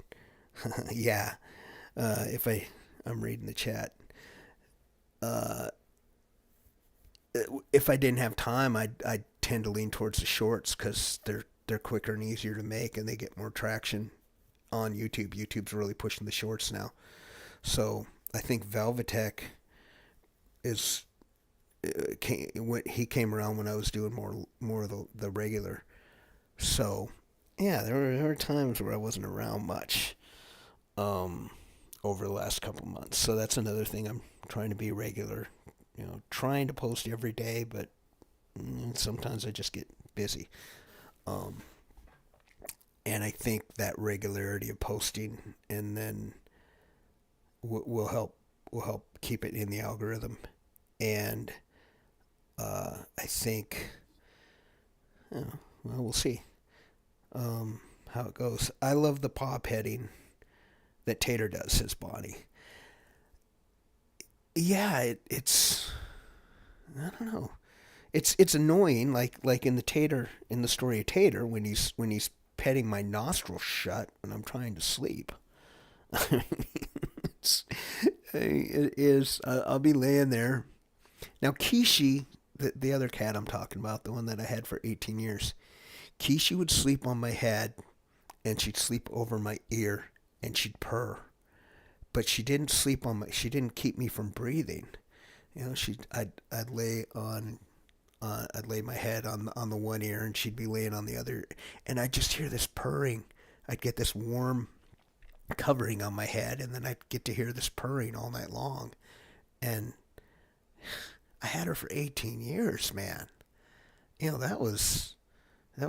yeah. If I'm reading the chat. Uh, if I didn't have time, I'd tend to lean towards the shorts because they're quicker and easier to make, and they get more traction on YouTube. YouTube's really pushing the shorts now, so I think Velvetech is he came around when I was doing more of the regular. So yeah, there were times where I wasn't around much um, over the last couple months. So that's another thing I'm trying to be regular. You know, trying to post every day, but sometimes I just get busy. Um, and I think that regularity of posting and then will help keep it in the algorithm. And I think, well, we'll see how it goes. I love the paw petting that Tater does, his body. Yeah, it's I don't know. It's annoying, like in the story of Tater when he's petting my nostrils shut when I'm trying to sleep. it's, it is. I'll be laying there now. Kishi, the other cat I'm talking about, the one that I had for 18 years, Kishi would sleep on my head, and she'd sleep over my ear, and she'd purr. But she didn't sleep on my. She didn't keep me from breathing. You know, I'd lay on I'd lay my head on the one ear, and she'd be laying on the other, and I'd just hear this purring. I'd get this warm covering on my head, and then I'd get to hear this purring all night long. And I had her for 18 years, man. You know, that was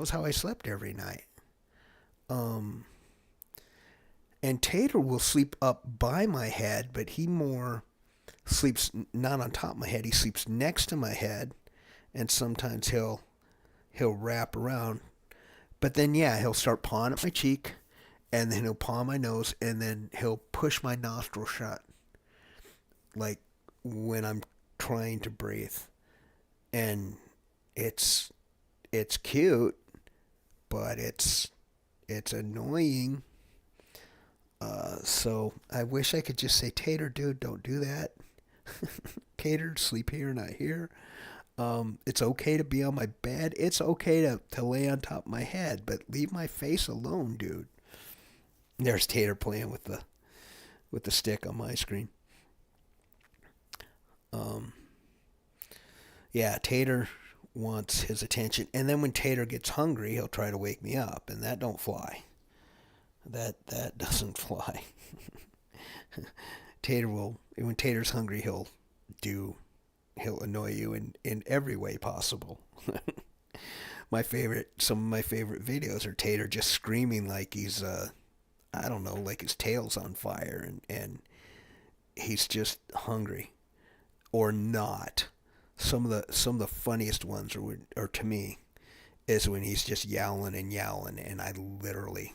how I slept every night. Um, and Tater will sleep up by my head, but he more sleeps not on top of my head. He sleeps next to my head, and sometimes he'll wrap around. But then yeah, he'll start pawing at my cheek, and then he'll paw my nose, and then he'll push my nostril shut, like when I'm trying to breathe. And it's it's cute, but it's annoying. So I wish I could just say, Tater, dude, don't do that. Tater, sleep here, not here. It's okay to be on my bed. It's okay to lay on top of my head, but leave my face alone, dude. There's Tater playing with the stick on my screen. Um, yeah, Tater wants his attention, and then when Tater gets hungry, he'll try to wake me up, and that don't fly. That doesn't fly. Tater will when Tater's hungry, do he'll annoy you in every way possible. Some of my favorite videos are Tater just screaming like he's I don't know, like his tail's on fire, and he's just hungry or not. Some of the funniest ones are to me is when he's just yowling and yowling, and I literally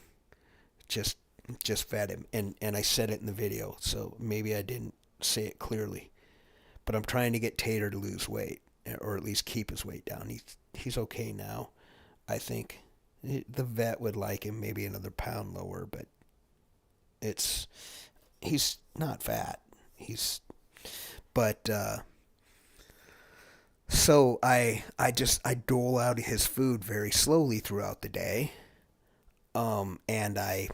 just just fed him, and I said it in the video, so maybe I didn't say it clearly, but I'm trying to get Tater to lose weight, or at least keep his weight down. He's okay now, I think. The vet would like him maybe another pound lower, but it's he's not fat. He's but So I dole out his food very slowly throughout the day. And I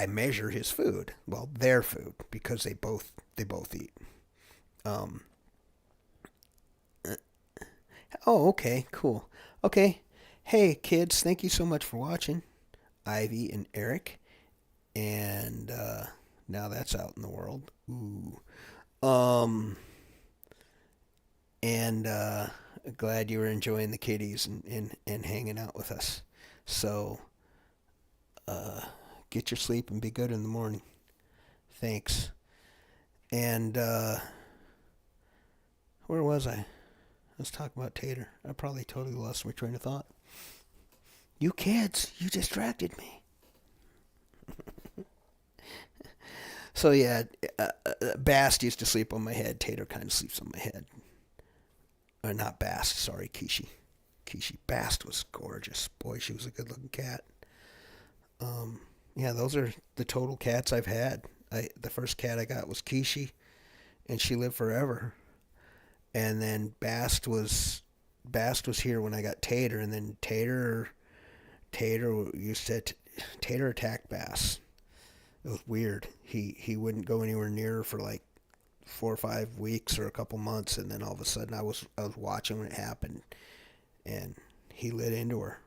measure his food. Well, their food, because they both eat. Um, oh, okay, cool. Okay. Hey kids, thank you so much for watching. Ivy and Eric. And now that's out in the world. Ooh. Um and glad you were enjoying the kitties and hanging out with us. So uh, get your sleep and be good in the morning. Thanks. And where was I? Let's talk about Tater. I probably totally lost my train of thought. You kids, you distracted me. So yeah, Bast used to sleep on my head. Tater kind of sleeps on my head. Or not Bast, sorry, Kishi. Kishi. Bast was gorgeous. Boy, she was a good-looking cat. Um, yeah, those are the total cats I've had. The first cat I got was Kishi, and she lived forever. And then Bast was here when I got Tater, and then Tater used to Tater attacked Bass. It was weird. He wouldn't go anywhere near her for like 4 or 5 weeks or a couple months, and then all of a sudden I was watching when it happened, and he lit into her,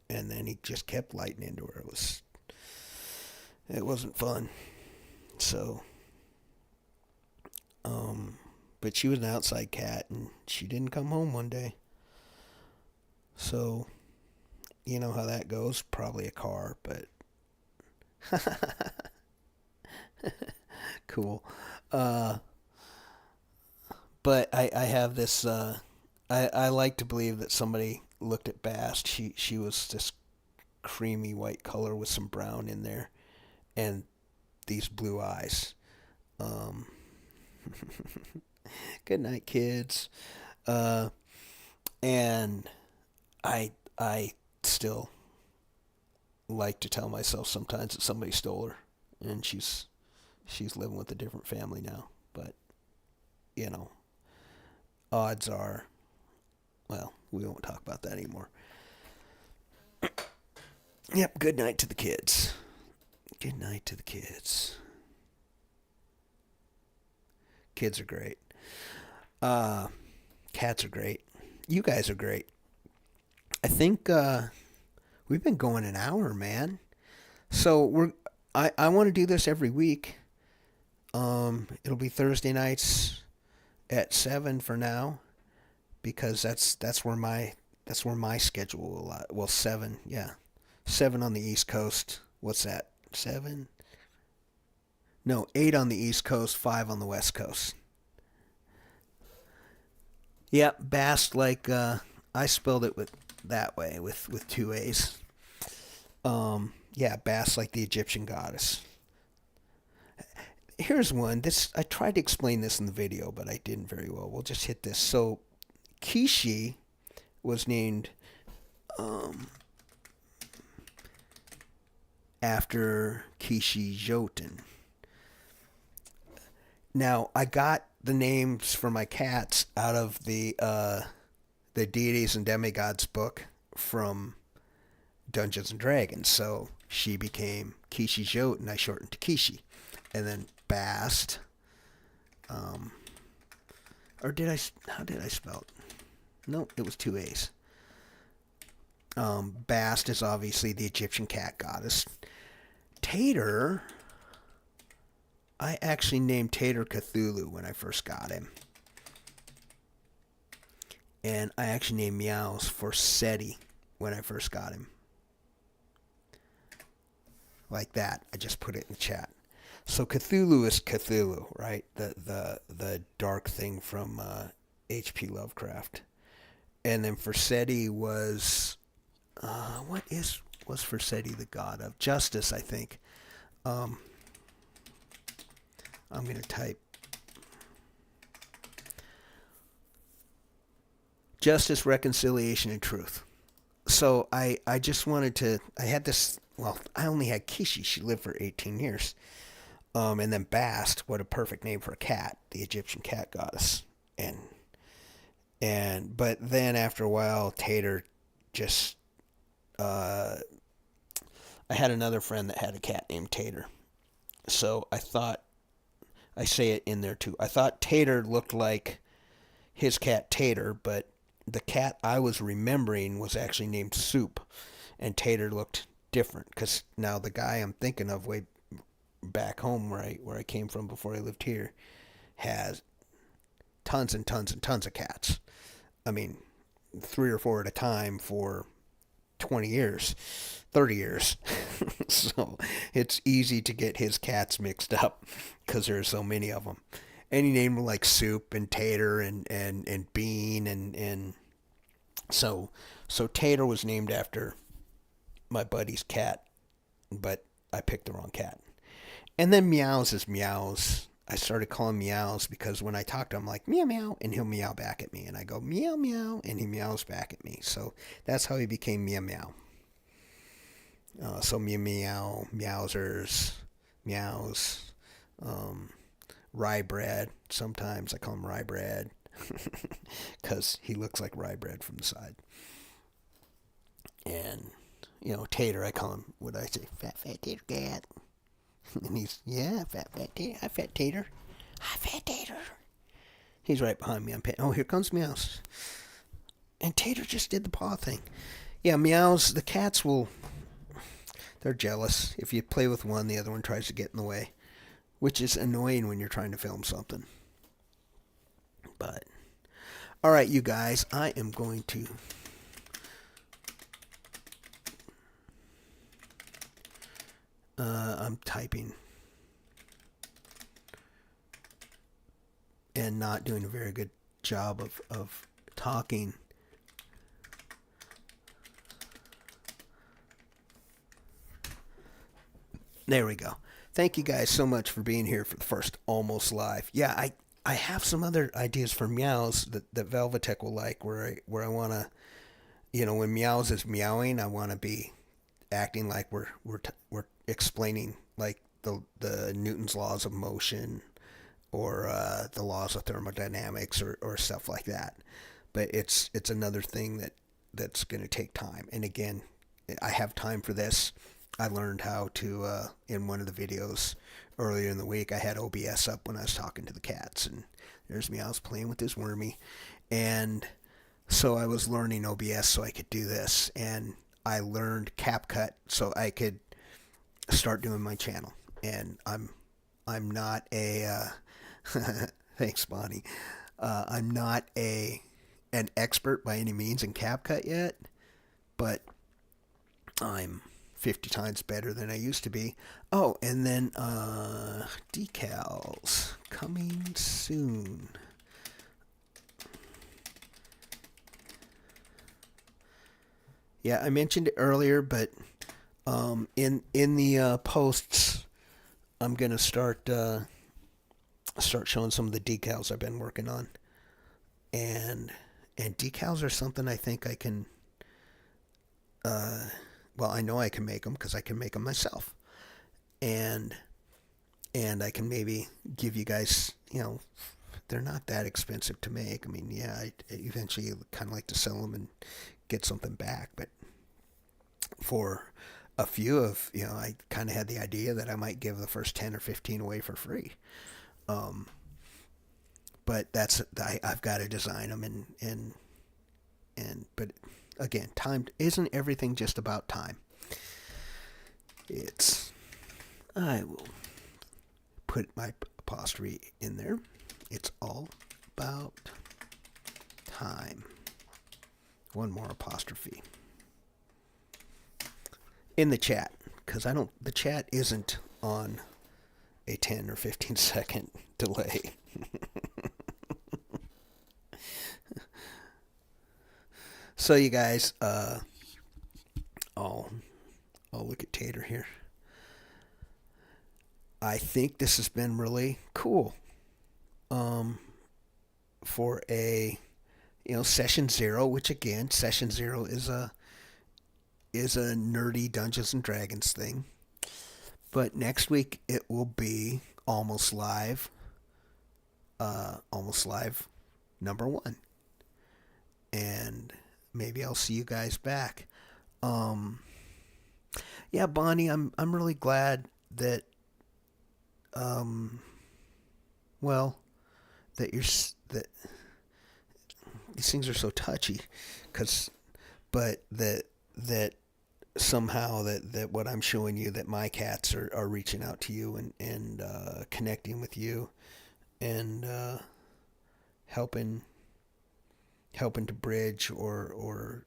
and then he just kept lighting into her. It wasn't fun. So, but she was an outside cat, and she didn't come home one day. So, you know how that goes. Probably a car, but cool. Uh, but I have this. I like to believe that somebody looked at Bast. She was this creamy white color with some brown in there, and these blue eyes. Um, Good night, kids. Uh, and I still like to tell myself sometimes that somebody stole her, and she's living with a different family now. But you know, odds are, well, we won't talk about that anymore. Yep. Good night to the kids. Good night to the kids. Kids are great. Uh, Cats are great. You guys are great. I think we've been going an hour, man. So I want to do this every week. It'll be Thursday nights at 7 for now, because that's where my schedule will well, 7, yeah. 7 on the East Coast. What's that? 7? No, 8 on the East Coast, 5 on the West Coast. Yep, Bast, like I spelled it with that way, with two A's. Yeah, Bast, like the Egyptian goddess. Here's one. This I tried to explain this in the video, but I didn't very well. We'll just hit this. So Kishi was named after Kishi Jotun. Now I got the names for my cats out of the deities and demigods book from Dungeons and Dragons. So she became Kishi Jotun. I shortened to Kishi, and then Bast. Um, or did I? How did I spell it? No, it was two A's. Bast is obviously the Egyptian cat goddess. Tater, I actually named Tater Cthulhu when I first got him. And I actually named Meows for SETI when I first got him. Like that. I just put it in the chat. So Cthulhu is Cthulhu, right? The dark thing from H.P. Lovecraft. And then Forseti was was Forseti the god of? Justice, I think. I'm going to type justice, reconciliation, and truth. So I just wanted to, I had this, well, I only had Kishi. She lived for 18 years. And then Bast, what a perfect name for a cat, the Egyptian cat goddess. And But then after a while, Tater just uh, I had another friend that had a cat named Tater. So I thought, I say it in there too. I thought Tater looked like his cat Tater, but the cat I was remembering was actually named Soup, and Tater looked different because now the guy I'm thinking of way back home where I came from before I lived here has tons and tons and tons of cats. I mean, 3 or 4 at a time for 20 years, 30 years. So it's easy to get his cats mixed up because there are so many of them. And he named them like Soup and Tater and Bean and so Tater was named after my buddy's cat, but I picked the wrong cat. And then Meows is Meows. I started calling Meows because when I talk to him, I'm like meow meow, and he'll meow back at me, and I go meow meow, and he meows back at me. So that's how he became meow meow. So meow meow, meowsers, meows, um, rye bread. Sometimes I call him rye bread because he looks like rye bread from the side. And Tater, I call him. What I say? Fat tater cat. And he's, yeah, fat tater. Hi, fat tater. Hi, fat tater. He's right behind me. Oh, here comes Meows. And Tater just did the paw thing. Yeah, Meows, the cats they're jealous. If you play with one, the other one tries to get in the way, which is annoying when you're trying to film something. But, all right, you guys, I am going to I'm typing and not doing a very good job of talking. There we go. Thank you guys so much for being here for the first almost live. Yeah, I have some other ideas for Meows that Velvetech will like where I want to, when Meows is meowing, I want to be acting like we're explaining like the Newton's laws of motion or the laws of thermodynamics or stuff like that. But it's another thing that's going to take time. And again, I have time for this. I learned how to in one of the videos earlier in the week. I had OBS up when I was talking to the cats, and there's me. I was playing with this wormy, and so I was learning OBS so I could do this, and I learned CapCut so I could start doing my channel. And I'm not a thanks, Bonnie. I'm not an expert by any means in CapCut yet, but I'm 50 times better than I used to be. Oh, and then decals coming soon. Yeah, I mentioned it earlier, but in the posts, I'm gonna start showing some of the decals I've been working on, and decals are something I think I can. Well, I know I can make them because I can make them myself, and I can maybe give you guys, they're not that expensive to make. I mean, yeah, I eventually kind of like to sell them and get something back, but for a few of, I kind of had the idea that I might give the first 10 or 15 away for free. Um, but I've got to design them but again, time isn't everything just about time. I will put my apostrophe in there. It's all about time. One more apostrophe in the chat, because the chat isn't on a 10 or 15 second delay. So you guys, I'll look at Tater here. I think this has been really cool. For a session 0, which again, session 0 is a nerdy Dungeons and Dragons thing. But next week it will be almost live number 1. and maybe I'll see you guys back. Um, yeah, Bonnie, I'm really glad that um, well, that that these things are so touchy, cause but that somehow that what I'm showing you, that my cats are reaching out to you and connecting with you and helping helping to bridge or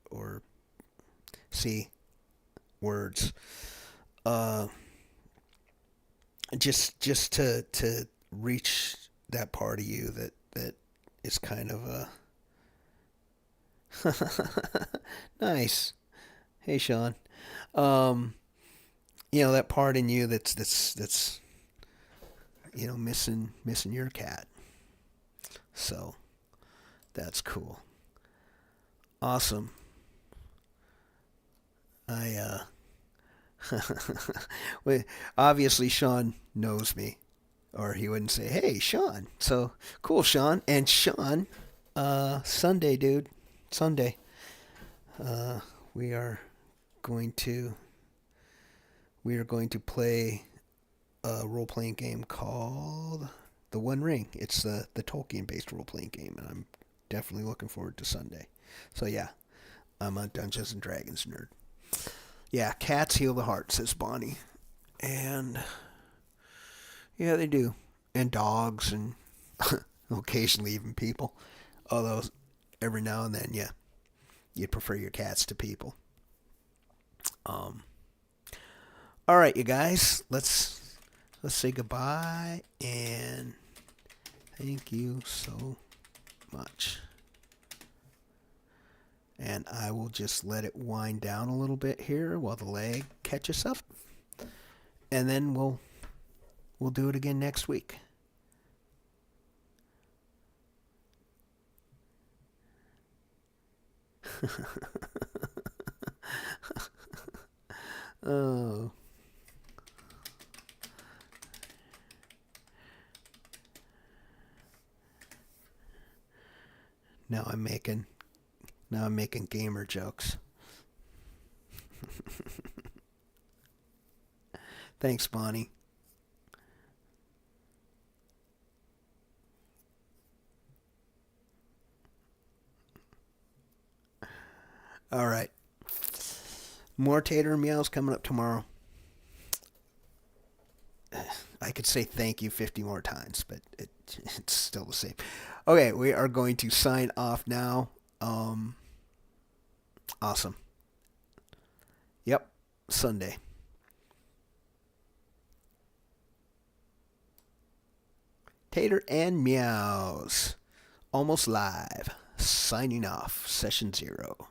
see words. Uh, just to reach that part of you that is kind of a nice. Hey, Sean. Um, that part in you that's missing your cat. So that's cool. Awesome. I well, obviously Sean knows me, or he wouldn't say, "Hey, Sean." So cool, Sean. And Sean, Sunday, dude, Sunday. Uh, we are going to we are going to play a role playing game called The One Ring. It's the Tolkien based role playing game, and I'm definitely looking forward to Sunday. So yeah, I'm a Dungeons and Dragons nerd. Yeah, cats heal the heart, says Bonnie, and yeah, they do, and dogs, and occasionally even people. Although every now and then, yeah, you'd prefer your cats to people. Um, all right, you guys, let's say goodbye and thank you so much. And I will just let it wind down a little bit here while the leg catches up, and then we'll do it again next week. Oh, now I'm making now I'm making gamer jokes. Thanks, Bonnie. All right, more Tater Meows coming up tomorrow. I could say thank you 50 more times, but it's still the same. Okay, we are going to sign off now. Um, awesome. Yep, Sunday. Tater and Meows. Almost live. Signing off. Session 0.